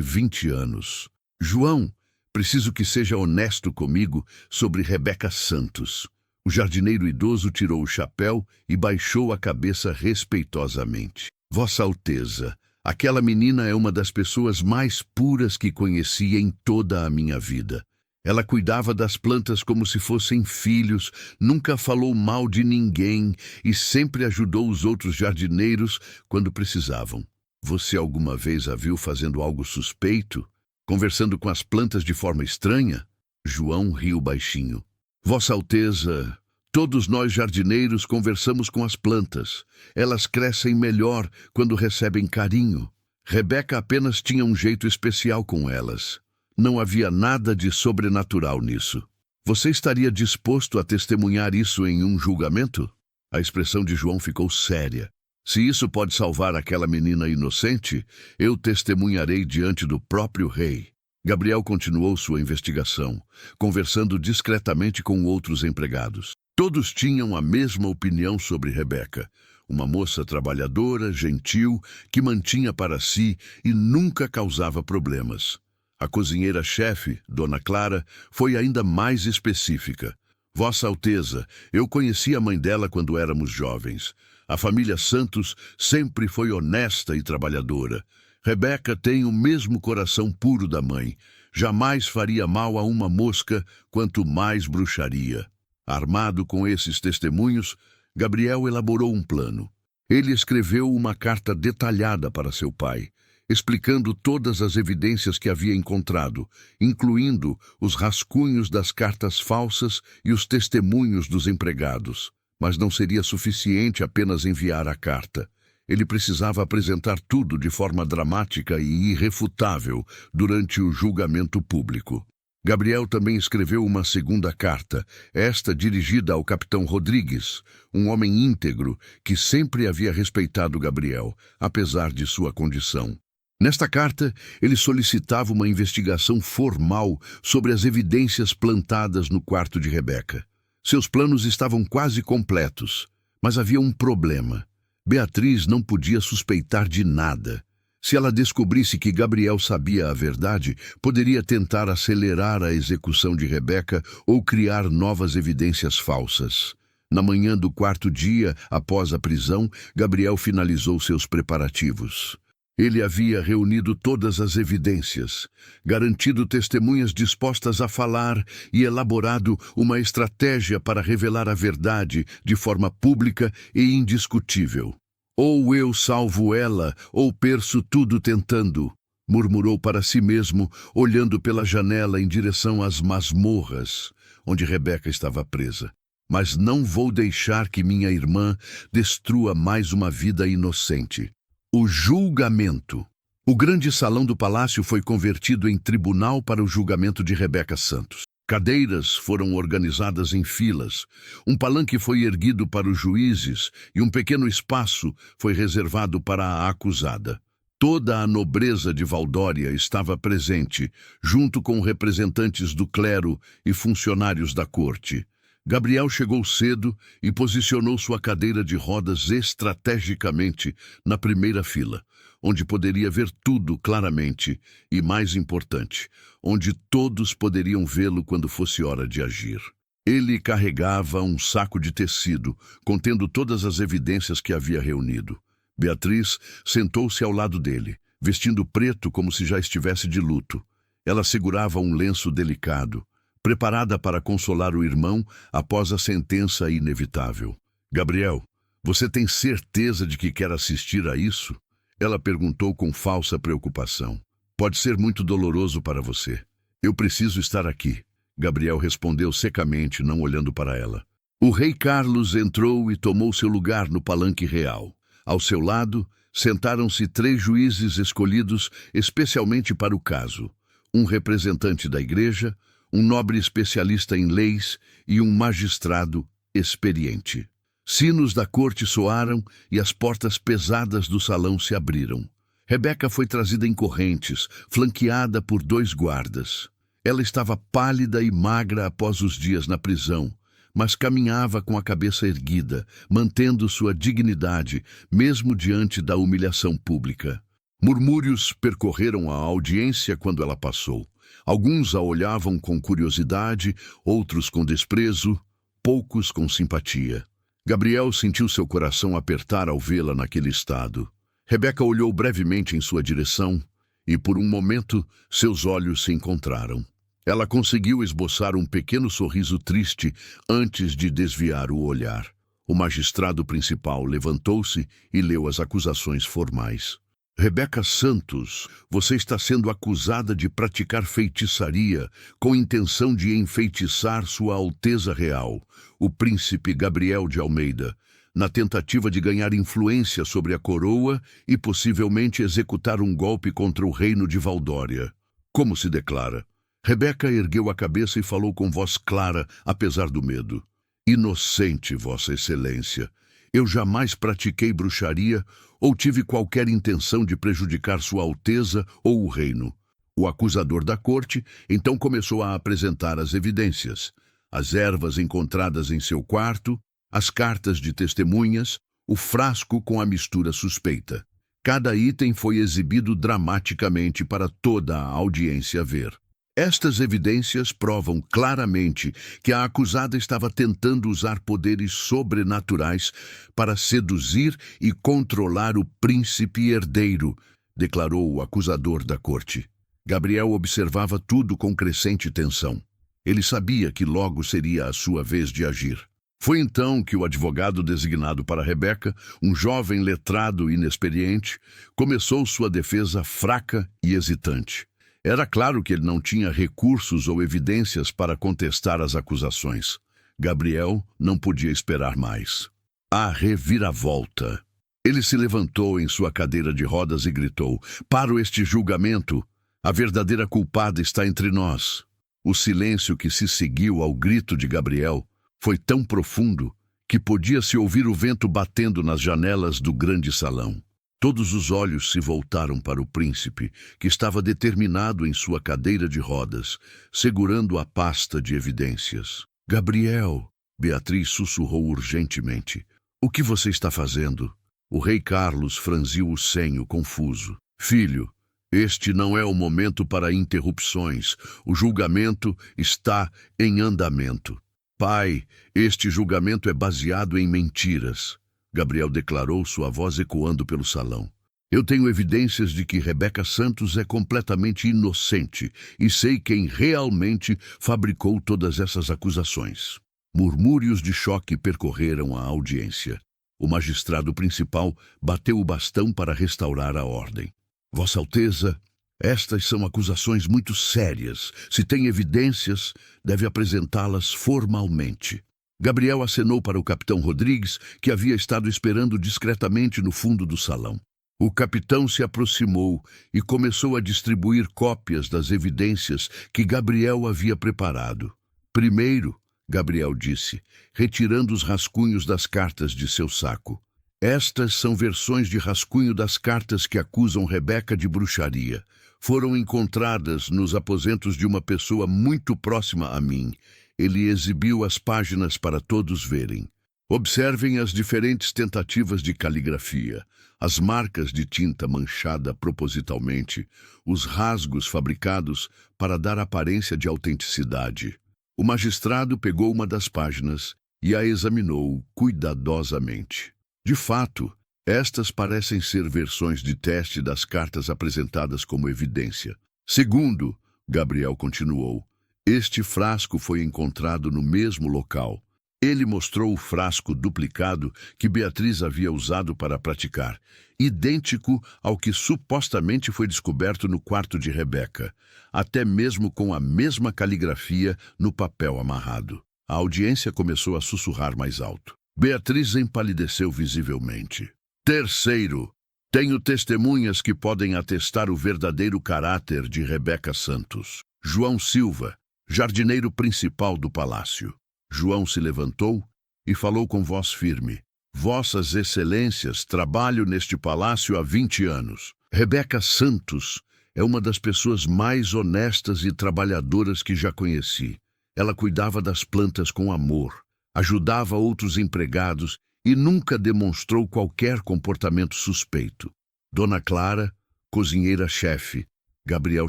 [SPEAKER 1] 20 anos. João, preciso que seja honesto comigo sobre Rebeca Santos. O jardineiro idoso tirou o chapéu e baixou a cabeça respeitosamente. Vossa Alteza, aquela menina é uma das pessoas mais puras que conheci em toda a minha vida. Ela cuidava das plantas como se fossem filhos, nunca falou mal de ninguém e sempre ajudou os outros jardineiros quando precisavam. Você alguma vez a viu fazendo algo suspeito? Conversando com as plantas de forma estranha? João riu baixinho. Vossa Alteza, todos nós jardineiros conversamos com as plantas. Elas crescem melhor quando recebem carinho. Rebeca apenas tinha um jeito especial com elas. Não havia nada de sobrenatural nisso. Você estaria disposto a testemunhar isso em um julgamento? A expressão de João ficou séria. Se isso pode salvar aquela menina inocente, eu testemunharei diante do próprio rei. Gabriel continuou sua investigação, conversando discretamente com outros empregados. Todos tinham a mesma opinião sobre Rebeca. Uma moça trabalhadora, gentil, que mantinha para si e nunca causava problemas. A cozinheira-chefe, Dona Clara, foi ainda mais específica. Vossa Alteza, eu conheci a mãe dela quando éramos jovens. A família Santos sempre foi honesta e trabalhadora. Rebeca tem o mesmo coração puro da mãe. Jamais faria mal a uma mosca, quanto mais bruxaria. Armado com esses testemunhos, Gabriel elaborou um plano. Ele escreveu uma carta detalhada para seu pai. explicando todas as evidências que havia encontrado, incluindo os rascunhos das cartas falsas e os testemunhos dos empregados. Mas não seria suficiente apenas enviar a carta. Ele precisava apresentar tudo de forma dramática e irrefutável durante o julgamento público. Gabriel também escreveu uma segunda carta, esta dirigida ao capitão Rodrigues, um homem íntegro que sempre havia respeitado Gabriel, apesar de sua condição. Nesta carta, ele solicitava uma investigação formal sobre as evidências plantadas no quarto de Rebeca. Seus planos estavam quase completos, mas havia um problema. Beatriz não podia suspeitar de nada. Se ela descobrisse que Gabriel sabia a verdade, poderia tentar acelerar a execução de Rebeca ou criar novas evidências falsas. Na manhã do quarto dia, após a prisão, Gabriel finalizou seus preparativos. Ele havia reunido todas as evidências, garantido testemunhas dispostas a falar e elaborado uma estratégia para revelar a verdade de forma pública e indiscutível. Ou eu salvo ela, ou perco tudo tentando, murmurou para si mesmo, olhando pela janela em direção às masmorras, onde Rebeca estava presa. Mas não vou deixar que minha irmã destrua mais uma vida inocente. O julgamento. O grande salão do palácio foi convertido em tribunal para o julgamento de Rebeca Santos. Cadeiras foram organizadas em filas, um palanque foi erguido para os juízes e um pequeno espaço foi reservado para a acusada. Toda a nobreza de Valdória estava presente, junto com representantes do clero e funcionários da corte. Gabriel chegou cedo e posicionou sua cadeira de rodas estrategicamente na primeira fila, onde poderia ver tudo claramente e, mais importante, onde todos poderiam vê-lo quando fosse hora de agir. Ele carregava um saco de tecido, contendo todas as evidências que havia reunido. Beatriz sentou-se ao lado dele, vestindo preto como se já estivesse de luto. Ela segurava um lenço delicado, preparada para consolar o irmão após a sentença inevitável. Gabriel, você tem certeza de que quer assistir a isso? Ela perguntou com falsa preocupação. Pode ser muito doloroso para você. Eu preciso estar aqui. Gabriel respondeu secamente, não olhando para ela. O rei Carlos entrou e tomou seu lugar no palanque real. Ao seu lado, sentaram-se 3 juízes escolhidos especialmente para o caso. Um representante da igreja, um nobre especialista em leis e um magistrado experiente. Sinos da corte soaram e as portas pesadas do salão se abriram. Rebeca foi trazida em correntes, flanqueada por 2 guardas. Ela estava pálida e magra após os dias na prisão, mas caminhava com a cabeça erguida, mantendo sua dignidade, mesmo diante da humilhação pública. Murmúrios percorreram a audiência quando ela passou. Alguns a olhavam com curiosidade, outros com desprezo, poucos com simpatia. Gabriel sentiu seu coração apertar ao vê-la naquele estado. Rebeca olhou brevemente em sua direção e, por um momento, seus olhos se encontraram. Ela conseguiu esboçar um pequeno sorriso triste antes de desviar o olhar. O magistrado principal levantou-se e leu as acusações formais. Rebeca Santos, você está sendo acusada de praticar feitiçaria com intenção de enfeitiçar Sua Alteza Real, o príncipe Gabriel de Almeida, na tentativa de ganhar influência sobre a coroa e possivelmente executar um golpe contra o reino de Valdória. Como se declara? Rebeca ergueu a cabeça e falou com voz clara, apesar do medo. Inocente, Vossa Excelência. Eu jamais pratiquei bruxaria ou tive qualquer intenção de prejudicar Sua Alteza ou o reino. O acusador da corte então começou a apresentar as evidências, as ervas encontradas em seu quarto, as cartas de testemunhas, o frasco com a mistura suspeita. Cada item foi exibido dramaticamente para toda a audiência ver. Estas evidências provam claramente que a acusada estava tentando usar poderes sobrenaturais para seduzir e controlar o príncipe herdeiro, declarou o acusador da corte. Gabriel observava tudo com crescente tensão. Ele sabia que logo seria a sua vez de agir. Foi então que o advogado designado para Rebeca, um jovem letrado e inexperiente, começou sua defesa fraca e hesitante. Era claro que ele não tinha recursos ou evidências para contestar as acusações. Gabriel não podia esperar mais. A reviravolta. Ele se levantou em sua cadeira de rodas e gritou: "Paro este julgamento! A verdadeira culpada está entre nós." O silêncio que se seguiu ao grito de Gabriel foi tão profundo que podia-se ouvir o vento batendo nas janelas do grande salão. Todos os olhos se voltaram para o príncipe, que estava determinado em sua cadeira de rodas, segurando a pasta de evidências. "Gabriel", Beatriz sussurrou urgentemente. "O que você está fazendo?" O rei Carlos franziu o senho, confuso. "Filho, este não é o momento para interrupções. O julgamento está em andamento." "Pai, este julgamento é baseado em mentiras", Gabriel declarou, sua voz ecoando pelo salão. "Eu tenho evidências de que Rebeca Santos é completamente inocente e sei quem realmente fabricou todas essas acusações." Murmúrios de choque percorreram a audiência. O magistrado principal bateu o bastão para restaurar a ordem. "Vossa Alteza, estas são acusações muito sérias. Se tem evidências, deve apresentá-las formalmente." Gabriel acenou para o capitão Rodrigues, que havia estado esperando discretamente no fundo do salão. O capitão se aproximou e começou a distribuir cópias das evidências que Gabriel havia preparado. "Primeiro", Gabriel disse, retirando os rascunhos das cartas de seu saco. "Estas são versões de rascunho das cartas que acusam Rebeca de bruxaria. Foram encontradas nos aposentos de uma pessoa muito próxima a mim. Ele exibiu as páginas para todos verem. Observem as diferentes tentativas de caligrafia, as marcas de tinta manchada propositalmente, os rasgos fabricados para dar aparência de autenticidade." O magistrado pegou uma das páginas e a examinou cuidadosamente. De fato, estas parecem ser versões de teste das cartas apresentadas como evidência. "Segundo", Gabriel continuou, "este frasco foi encontrado no mesmo local." Ele mostrou o frasco duplicado que Beatriz havia usado para praticar, idêntico ao que supostamente foi descoberto no quarto de Rebeca, até mesmo com a mesma caligrafia no papel amarrado. A audiência começou a sussurrar mais alto. Beatriz empalideceu visivelmente. "Terceiro, tenho testemunhas que podem atestar o verdadeiro caráter de Rebeca Santos. João Silva, jardineiro principal do palácio." João se levantou e falou com voz firme. "Vossas Excelências, trabalho neste palácio há 20 anos. Rebeca Santos é uma das pessoas mais honestas e trabalhadoras que já conheci. Ela cuidava das plantas com amor, ajudava outros empregados e nunca demonstrou qualquer comportamento suspeito." "Dona Clara, cozinheira-chefe", Gabriel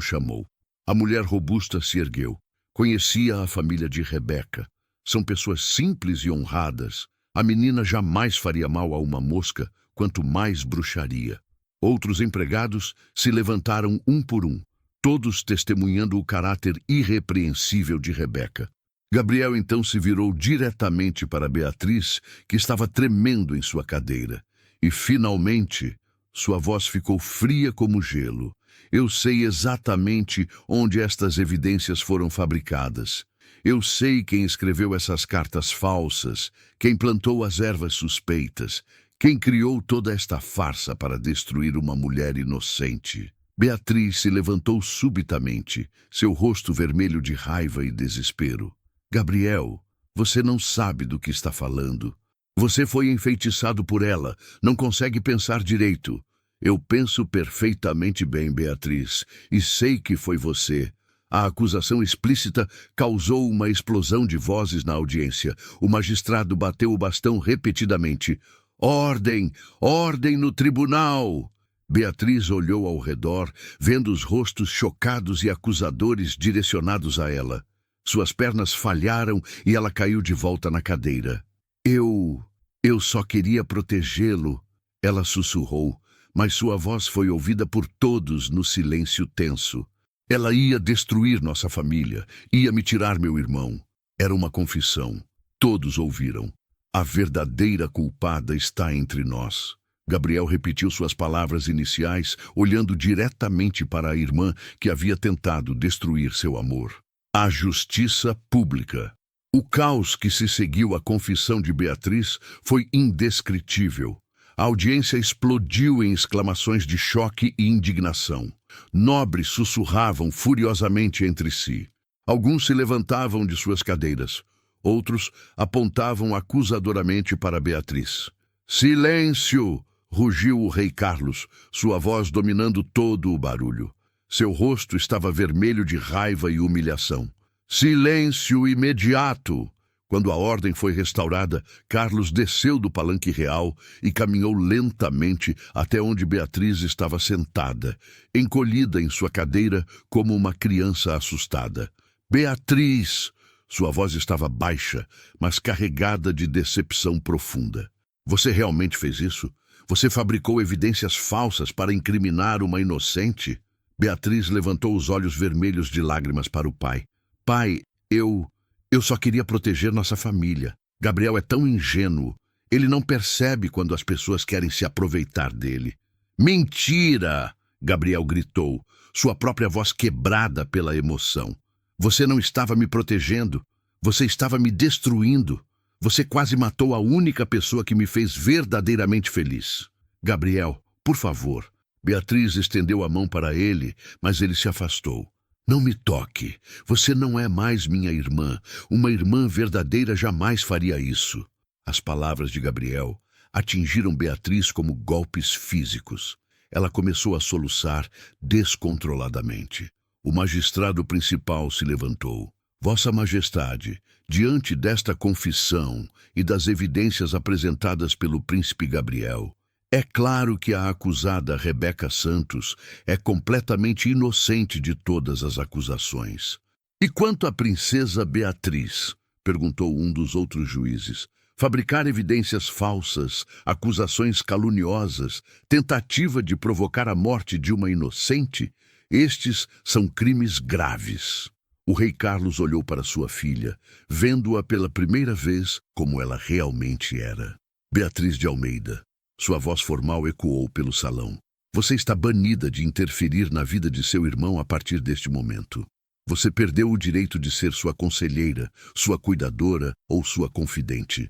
[SPEAKER 1] chamou. A mulher robusta se ergueu. "Conhecia a família de Rebeca. São pessoas simples e honradas. A menina jamais faria mal a uma mosca, quanto mais bruxaria." Outros empregados se levantaram um por um, todos testemunhando o caráter irrepreensível de Rebeca. Gabriel então se virou diretamente para Beatriz, que estava tremendo em sua cadeira. E, finalmente, sua voz ficou fria como gelo. "Eu sei exatamente onde estas evidências foram fabricadas. Eu sei quem escreveu essas cartas falsas, quem plantou as ervas suspeitas, quem criou toda esta farsa para destruir uma mulher inocente." Beatriz se levantou subitamente, seu rosto vermelho de raiva e desespero. "Gabriel, você não sabe do que está falando. Você foi enfeitiçado por ela, não consegue pensar direito." "Eu penso perfeitamente bem, Beatriz, e sei que foi você." A acusação explícita causou uma explosão de vozes na audiência. O magistrado bateu o bastão repetidamente. "Ordem! Ordem no tribunal!" Beatriz olhou ao redor, vendo os rostos chocados e acusadores direcionados a ela. Suas pernas falharam e ela caiu de volta na cadeira. Eu só queria protegê-lo", ela sussurrou, mas sua voz foi ouvida por todos no silêncio tenso. "Ela ia destruir nossa família, ia me tirar meu irmão." Era uma confissão. Todos ouviram. A verdadeira culpada está entre nós. Gabriel repetiu suas palavras iniciais, olhando diretamente para a irmã que havia tentado destruir seu amor. A justiça pública. O caos que se seguiu à confissão de Beatriz foi indescritível. A audiência explodiu em exclamações de choque e indignação. Nobres sussurravam furiosamente entre si. Alguns se levantavam de suas cadeiras. Outros apontavam acusadoramente para Beatriz. Silêncio! Rugiu o rei Carlos, sua voz dominando todo o barulho. Seu rosto estava vermelho de raiva e humilhação. Silêncio imediato! Quando a ordem foi restaurada, Carlos desceu do palanque real e caminhou lentamente até onde Beatriz estava sentada, encolhida em sua cadeira como uma criança assustada. Beatriz! Sua voz estava baixa, mas carregada de decepção profunda. Você realmente fez isso? Você fabricou evidências falsas para incriminar uma inocente? Beatriz levantou os olhos vermelhos de lágrimas para o pai. Pai, eu só queria proteger nossa família. Gabriel é tão ingênuo. Ele não percebe quando as pessoas querem se aproveitar dele. Mentira! Gabriel gritou, sua própria voz quebrada pela emoção. Você não estava me protegendo. Você estava me destruindo. Você quase matou a única pessoa que me fez verdadeiramente feliz. Gabriel, por favor. Beatriz estendeu a mão para ele, mas ele se afastou. Não me toque. Você não é mais minha irmã. Uma irmã verdadeira jamais faria isso. As palavras de Gabriel atingiram Beatriz como golpes físicos. Ela começou a soluçar descontroladamente. O magistrado principal se levantou. Vossa Majestade, diante desta confissão e das evidências apresentadas pelo príncipe Gabriel, é claro que a acusada Rebeca Santos é completamente inocente de todas as acusações. E quanto à princesa Beatriz? Perguntou um dos outros juízes. Fabricar evidências falsas, acusações caluniosas, tentativa de provocar a morte de uma inocente, estes são crimes graves. O rei Carlos olhou para sua filha, vendo-a pela primeira vez como ela realmente era. Beatriz de Almeida. Sua voz formal ecoou pelo salão. Você está banida de interferir na vida de seu irmão a partir deste momento. Você perdeu o direito de ser sua conselheira, sua cuidadora ou sua confidente.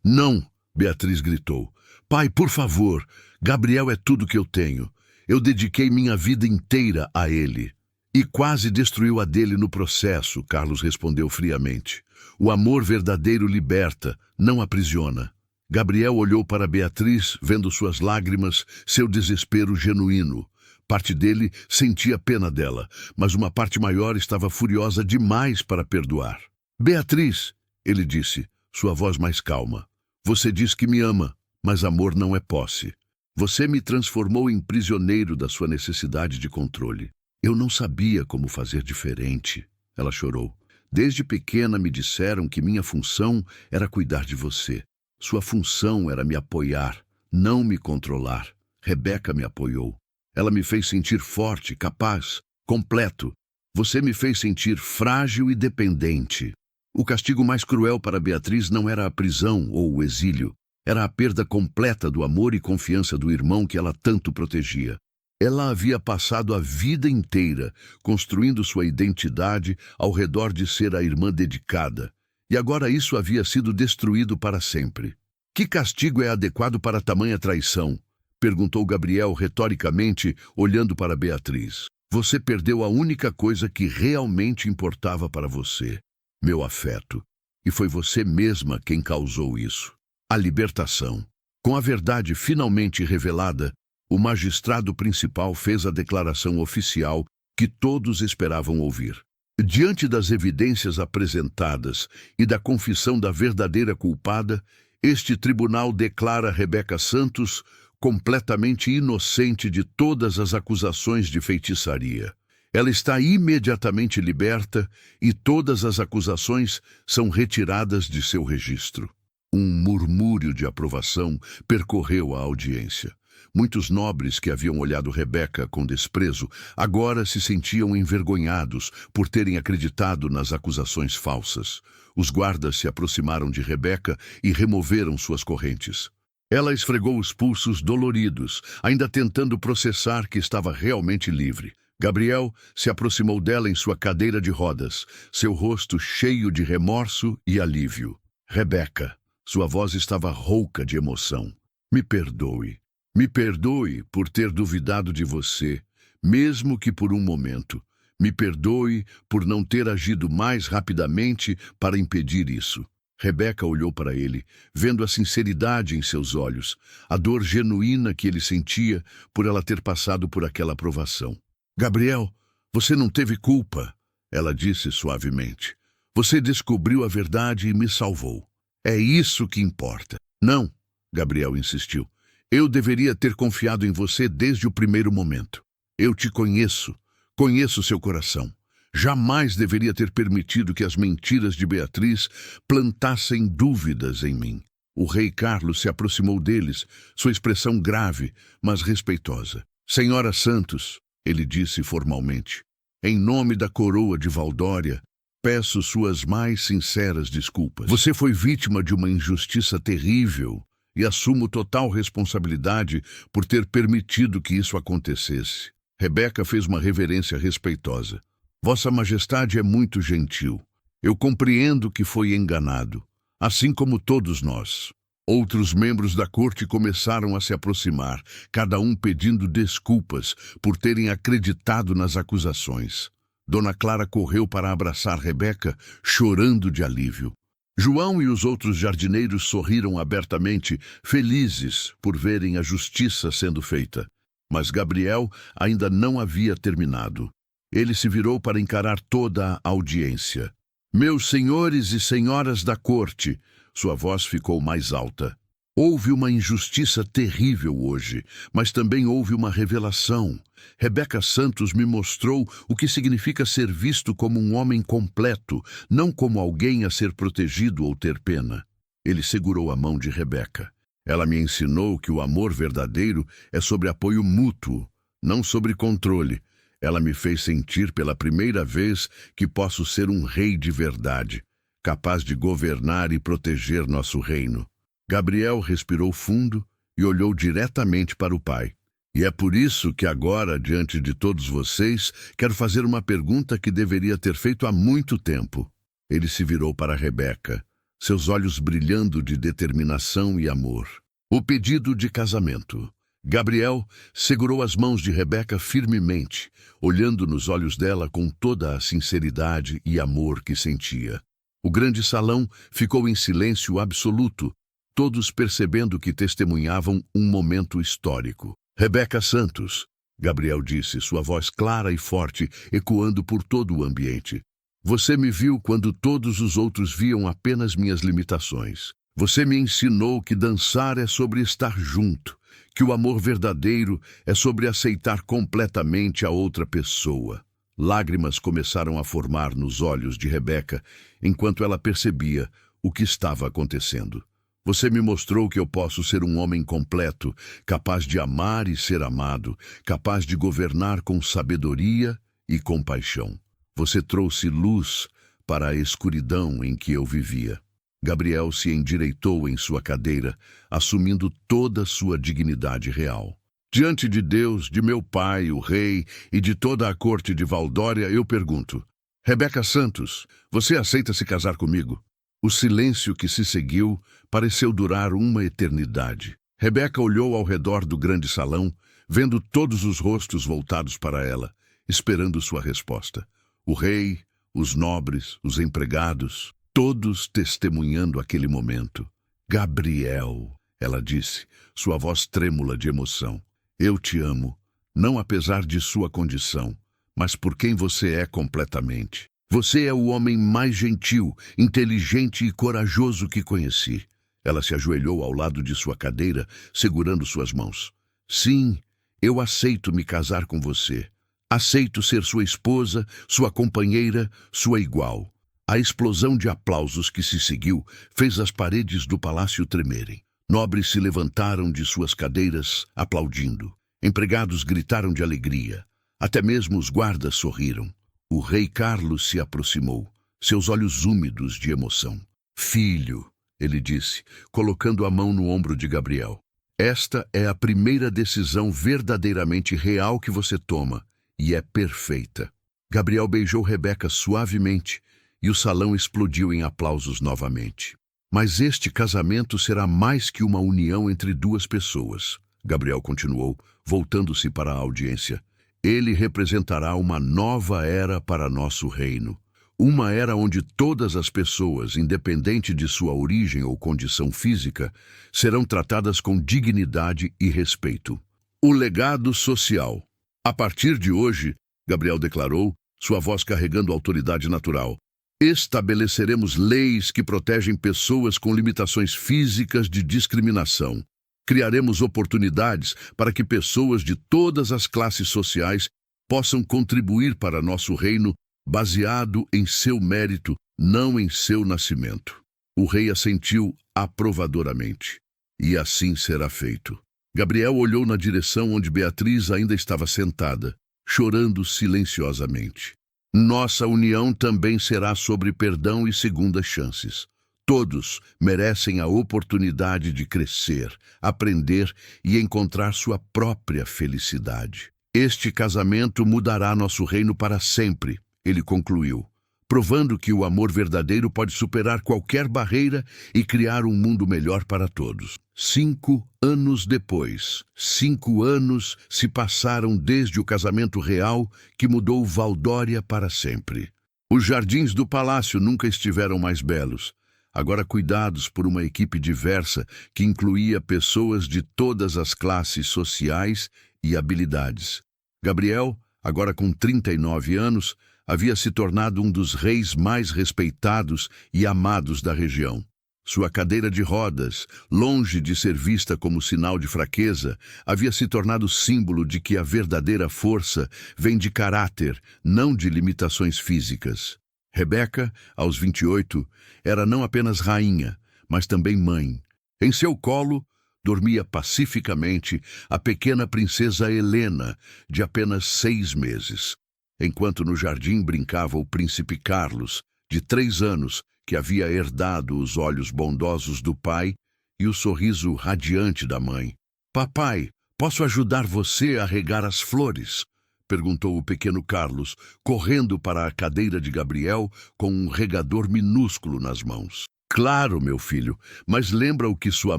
[SPEAKER 1] Não! Beatriz gritou. Pai, por favor, Gabriel é tudo que eu tenho. Eu dediquei minha vida inteira a ele. E quase destruiu a dele no processo, Carlos respondeu friamente. O amor verdadeiro liberta, não aprisiona. Gabriel olhou para Beatriz, vendo suas lágrimas, seu desespero genuíno. Parte dele sentia pena dela, mas uma parte maior estava furiosa demais para perdoar. Beatriz, ele disse, sua voz mais calma. Você diz que me ama, mas amor não é posse. Você me transformou em prisioneiro da sua necessidade de controle. Eu não sabia como fazer diferente. Ela chorou. Desde pequena me disseram que minha função era cuidar de você. Sua função era me apoiar, não me controlar. Rebeca me apoiou. Ela me fez sentir forte, capaz, completo. Você me fez sentir frágil e dependente. O castigo mais cruel para Beatriz não era a prisão ou o exílio. Era a perda completa do amor e confiança do irmão que ela tanto protegia. Ela havia passado a vida inteira construindo sua identidade ao redor de ser a irmã dedicada. E agora isso havia sido destruído para sempre. Que castigo é adequado para tamanha traição? Perguntou Gabriel retoricamente, olhando para Beatriz. Você perdeu a única coisa que realmente importava para você, meu afeto. E foi você mesma quem causou isso. A libertação. Com a verdade finalmente revelada, o magistrado principal fez a declaração oficial que todos esperavam ouvir. Diante das evidências apresentadas e da confissão da verdadeira culpada, este tribunal declara Rebeca Santos completamente inocente de todas as acusações de feitiçaria. Ela está imediatamente liberta e todas as acusações são retiradas de seu registro. Um murmúrio de aprovação percorreu a audiência. Muitos nobres que haviam olhado Rebeca com desprezo agora se sentiam envergonhados por terem acreditado nas acusações falsas. Os guardas se aproximaram de Rebeca e removeram suas correntes. Ela esfregou os pulsos doloridos, ainda tentando processar que estava realmente livre. Gabriel se aproximou dela em sua cadeira de rodas, seu rosto cheio de remorso e alívio. Rebeca, sua voz estava rouca de emoção. Me perdoe. Me perdoe por ter duvidado de você, mesmo que por um momento. Me perdoe por não ter agido mais rapidamente para impedir isso. Rebeca olhou para ele, vendo a sinceridade em seus olhos, a dor genuína que ele sentia por ela ter passado por aquela provação. Gabriel, você não teve culpa, ela disse suavemente. Você descobriu a verdade e me salvou. É isso que importa. Não, Gabriel insistiu. Eu deveria ter confiado em você desde o primeiro momento. Eu te conheço, conheço seu coração. Jamais deveria ter permitido que as mentiras de Beatriz plantassem dúvidas em mim. O rei Carlos se aproximou deles, sua expressão grave, mas respeitosa. Senhora Santos, ele disse formalmente, em nome da coroa de Valdória, peço suas mais sinceras desculpas. Você foi vítima de uma injustiça terrível e assumo total responsabilidade por ter permitido que isso acontecesse. Rebeca fez uma reverência respeitosa. Vossa Majestade é muito gentil. Eu compreendo que foi enganado, assim como todos nós. Outros membros da corte começaram a se aproximar, cada um pedindo desculpas por terem acreditado nas acusações. Dona Clara correu para abraçar Rebeca, chorando de alívio. João e os outros jardineiros sorriram abertamente, felizes por verem a justiça sendo feita. Mas Gabriel ainda não havia terminado. Ele se virou para encarar toda a audiência. Meus senhores e senhoras da corte, sua voz ficou mais alta. Houve uma injustiça terrível hoje, mas também houve uma revelação. Rebeca Santos me mostrou o que significa ser visto como um homem completo, não como alguém a ser protegido ou ter pena. Ele segurou a mão de Rebeca. Ela me ensinou que o amor verdadeiro é sobre apoio mútuo, não sobre controle. Ela me fez sentir pela primeira vez que posso ser um rei de verdade, capaz de governar e proteger nosso reino. Gabriel respirou fundo e olhou diretamente para o pai. E é por isso que agora, diante de todos vocês, quero fazer uma pergunta que deveria ter feito há muito tempo. Ele se virou para Rebeca, seus olhos brilhando de determinação e amor. O pedido de casamento. Gabriel segurou as mãos de Rebeca firmemente, olhando nos olhos dela com toda a sinceridade e amor que sentia. O grande salão ficou em silêncio absoluto, todos percebendo que testemunhavam um momento histórico. Rebeca Santos, Gabriel disse, sua voz clara e forte, ecoando por todo o ambiente. Você me viu quando todos os outros viam apenas minhas limitações. Você me ensinou que dançar é sobre estar junto, que o amor verdadeiro é sobre aceitar completamente a outra pessoa. Lágrimas começaram a formar nos olhos de Rebeca enquanto ela percebia o que estava acontecendo. Você me mostrou que eu posso ser um homem completo, capaz de amar e ser amado, capaz de governar com sabedoria e compaixão. Você trouxe luz para a escuridão em que eu vivia. Gabriel se endireitou em sua cadeira, assumindo toda sua dignidade real. Diante de Deus, de meu pai, o rei, e de toda a corte de Valdória, eu pergunto, Rebeca Santos, você aceita se casar comigo? O silêncio que se seguiu pareceu durar uma eternidade. Rebeca olhou ao redor do grande salão, vendo todos os rostos voltados para ela, esperando sua resposta. O rei, os nobres, os empregados, todos testemunhando aquele momento. Gabriel, ela disse, sua voz trêmula de emoção. Eu te amo, não apesar de sua condição, mas por quem você é completamente. Você é o homem mais gentil, inteligente e corajoso que conheci. Ela se ajoelhou ao lado de sua cadeira, segurando suas mãos. Sim, eu aceito me casar com você. Aceito ser sua esposa, sua companheira, sua igual. A explosão de aplausos que se seguiu fez as paredes do palácio tremerem. Nobres se levantaram de suas cadeiras, aplaudindo. Empregados gritaram de alegria. Até mesmo os guardas sorriram. O rei Carlos se aproximou, seus olhos úmidos de emoção. Filho, ele disse, colocando a mão no ombro de Gabriel. Esta é a primeira decisão verdadeiramente real que você toma, e é perfeita. Gabriel beijou Rebeca suavemente, e o salão explodiu em aplausos novamente. Mas este casamento será mais que uma união entre duas pessoas, Gabriel continuou, voltando-se para a audiência. Ele representará uma nova era para nosso reino. Uma era onde todas as pessoas, independente de sua origem ou condição física, serão tratadas com dignidade e respeito. O legado social. A partir de hoje, Gabriel declarou, sua voz carregando autoridade natural, estabeleceremos leis que protegem pessoas com limitações físicas de discriminação. Criaremos oportunidades para que pessoas de todas as classes sociais possam contribuir para nosso reino baseado em seu mérito, não em seu nascimento. O rei assentiu aprovadoramente. E assim será feito. Gabriel olhou na direção onde Beatriz ainda estava sentada, chorando silenciosamente. Nossa união também será sobre perdão e segundas chances. Todos merecem a oportunidade de crescer, aprender e encontrar sua própria felicidade. Este casamento mudará nosso reino para sempre, ele concluiu, provando que o amor verdadeiro pode superar qualquer barreira e criar um mundo melhor para todos. 5 anos depois, 5 anos se passaram desde o casamento real que mudou Valdória para sempre. Os jardins do palácio nunca estiveram mais belos, agora cuidados por uma equipe diversa que incluía pessoas de todas as classes sociais e habilidades. Gabriel, agora com 39 anos, havia se tornado um dos reis mais respeitados e amados da região. Sua cadeira de rodas, longe de ser vista como sinal de fraqueza, havia se tornado símbolo de que a verdadeira força vem de caráter, não de limitações físicas. Rebeca, aos 28, era não apenas rainha, mas também mãe. Em seu colo, dormia pacificamente a pequena princesa Helena, de apenas 6 meses. Enquanto no jardim brincava o príncipe Carlos, de 3 anos, que havia herdado os olhos bondosos do pai e o sorriso radiante da mãe. Papai, posso ajudar você a regar as flores? Perguntou o pequeno Carlos, correndo para a cadeira de Gabriel com um regador minúsculo nas mãos. Claro, meu filho, mas lembra o que sua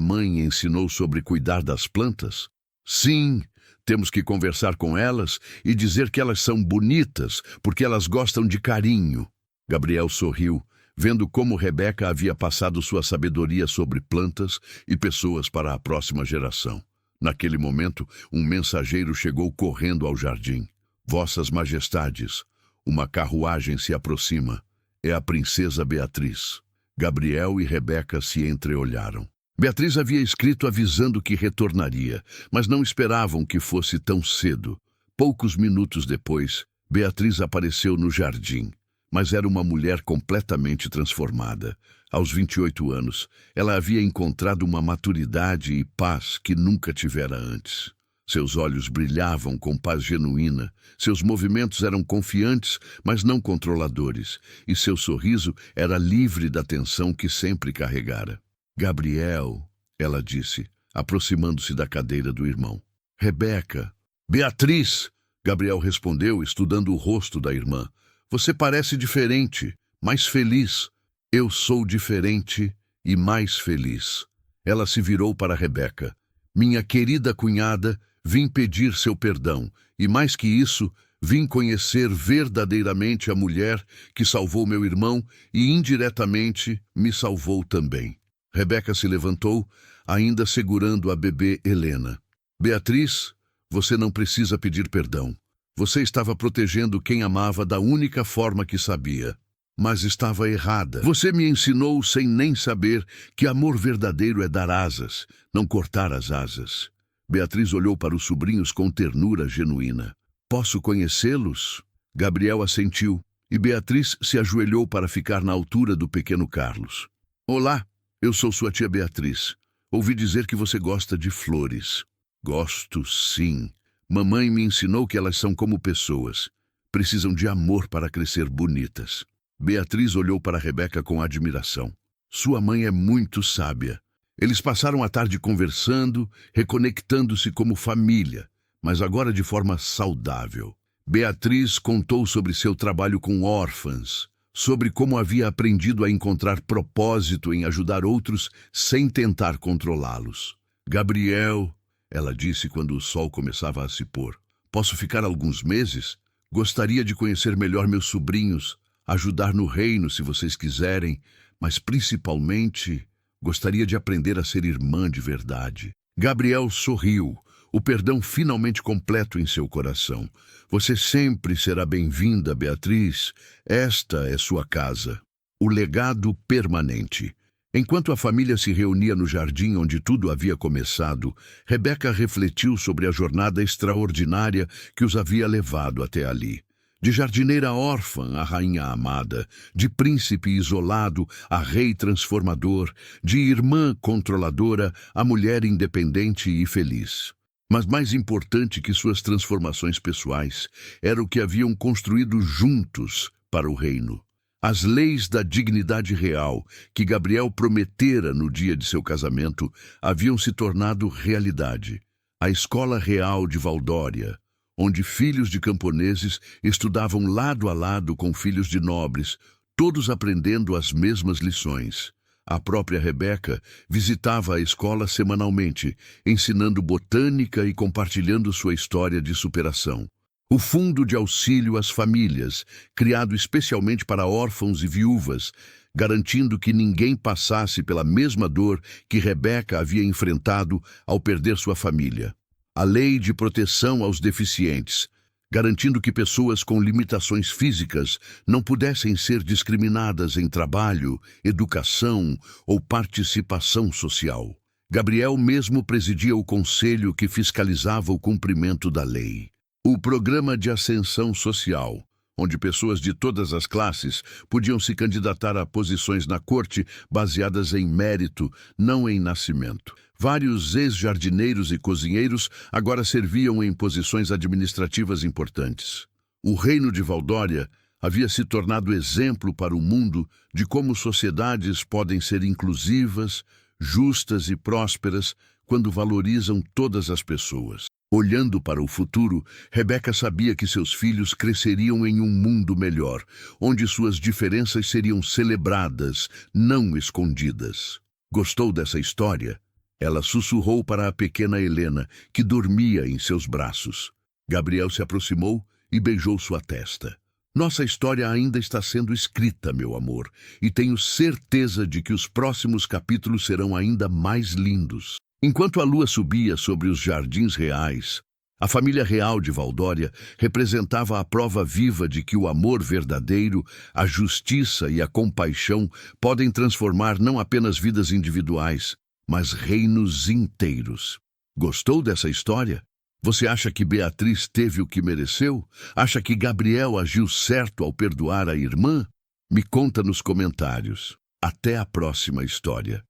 [SPEAKER 1] mãe ensinou sobre cuidar das plantas? Sim, temos que conversar com elas e dizer que elas são bonitas, porque elas gostam de carinho. Gabriel sorriu, vendo como Rebeca havia passado sua sabedoria sobre plantas e pessoas para a próxima geração. Naquele momento, um mensageiro chegou correndo ao jardim. Vossas Majestades, uma carruagem se aproxima. É a princesa Beatriz. Gabriel e Rebeca se entreolharam. Beatriz havia escrito avisando que retornaria, mas não esperavam que fosse tão cedo. Poucos minutos depois, Beatriz apareceu no jardim, mas era uma mulher completamente transformada. Aos 28 anos, ela havia encontrado uma maturidade e paz que nunca tivera antes. Seus olhos brilhavam com paz genuína, seus movimentos eram confiantes, mas não controladores, e seu sorriso era livre da tensão que sempre carregara. Gabriel, ela disse, aproximando-se da cadeira do irmão. Rebeca. Beatriz, Gabriel respondeu, estudando o rosto da irmã. Você parece diferente, mais feliz. Eu sou diferente e mais feliz. Ela se virou para Rebeca. Minha querida cunhada, vim pedir seu perdão, e mais que isso, vim conhecer verdadeiramente a mulher que salvou meu irmão e indiretamente me salvou também. Rebeca se levantou, ainda segurando a bebê Helena. Beatriz, você não precisa pedir perdão. Você estava protegendo quem amava da única forma que sabia. Mas estava errada. Você me ensinou sem nem saber que amor verdadeiro é dar asas, não cortar as asas. Beatriz olhou para os sobrinhos com ternura genuína. Posso conhecê-los? Gabriel assentiu, e Beatriz se ajoelhou para ficar na altura do pequeno Carlos. Olá, eu sou sua tia Beatriz. Ouvi dizer que você gosta de flores. Gosto, sim. Mamãe me ensinou que elas são como pessoas. Precisam de amor para crescer bonitas. Beatriz olhou para Rebeca com admiração. Sua mãe é muito sábia. Eles passaram a tarde conversando, reconectando-se como família, mas agora de forma saudável. Beatriz contou sobre seu trabalho com órfãs, sobre como havia aprendido a encontrar propósito em ajudar outros sem tentar controlá-los. Gabriel, ela disse quando o sol começava a se pôr, posso ficar alguns meses? Gostaria de conhecer melhor meus sobrinhos, ajudar no reino se vocês quiserem, mas principalmente gostaria de aprender a ser irmã de verdade. Gabriel sorriu, o perdão finalmente completo em seu coração. Você sempre será bem-vinda, Beatriz. Esta é sua casa. O legado permanente. Enquanto a família se reunia no jardim onde tudo havia começado, Rebeca refletiu sobre a jornada extraordinária que os havia levado até ali. De jardineira órfã, a rainha amada, de príncipe isolado, a rei transformador, de irmã controladora, a mulher independente e feliz. Mas mais importante que suas transformações pessoais, era o que haviam construído juntos para o reino. As leis da dignidade real, que Gabriel prometera no dia de seu casamento, haviam se tornado realidade. A Escola Real de Valdória, onde filhos de camponeses estudavam lado a lado com filhos de nobres, todos aprendendo as mesmas lições. A própria Rebeca visitava a escola semanalmente, ensinando botânica e compartilhando sua história de superação. O Fundo de Auxílio às Famílias, criado especialmente para órfãos e viúvas, garantindo que ninguém passasse pela mesma dor que Rebeca havia enfrentado ao perder sua família. A Lei de Proteção aos Deficientes, garantindo que pessoas com limitações físicas não pudessem ser discriminadas em trabalho, educação ou participação social. Gabriel mesmo presidia o conselho que fiscalizava o cumprimento da lei. O Programa de Ascensão Social, onde pessoas de todas as classes podiam se candidatar a posições na corte baseadas em mérito, não em nascimento. Vários ex-jardineiros e cozinheiros agora serviam em posições administrativas importantes. O reino de Valdória havia se tornado exemplo para o mundo de como sociedades podem ser inclusivas, justas e prósperas quando valorizam todas as pessoas. Olhando para o futuro, Rebeca sabia que seus filhos cresceriam em um mundo melhor, onde suas diferenças seriam celebradas, não escondidas. Gostou dessa história? Ela sussurrou para a pequena Helena, que dormia em seus braços. Gabriel se aproximou e beijou sua testa. Nossa história ainda está sendo escrita, meu amor, e tenho certeza de que os próximos capítulos serão ainda mais lindos. Enquanto a lua subia sobre os jardins reais, a família real de Valdória representava a prova viva de que o amor verdadeiro, a justiça e a compaixão podem transformar não apenas vidas individuais, mas reinos inteiros. Gostou dessa história? Você acha que Beatriz teve o que mereceu? Acha que Gabriel agiu certo ao perdoar a irmã? Me conta nos comentários. Até a próxima história.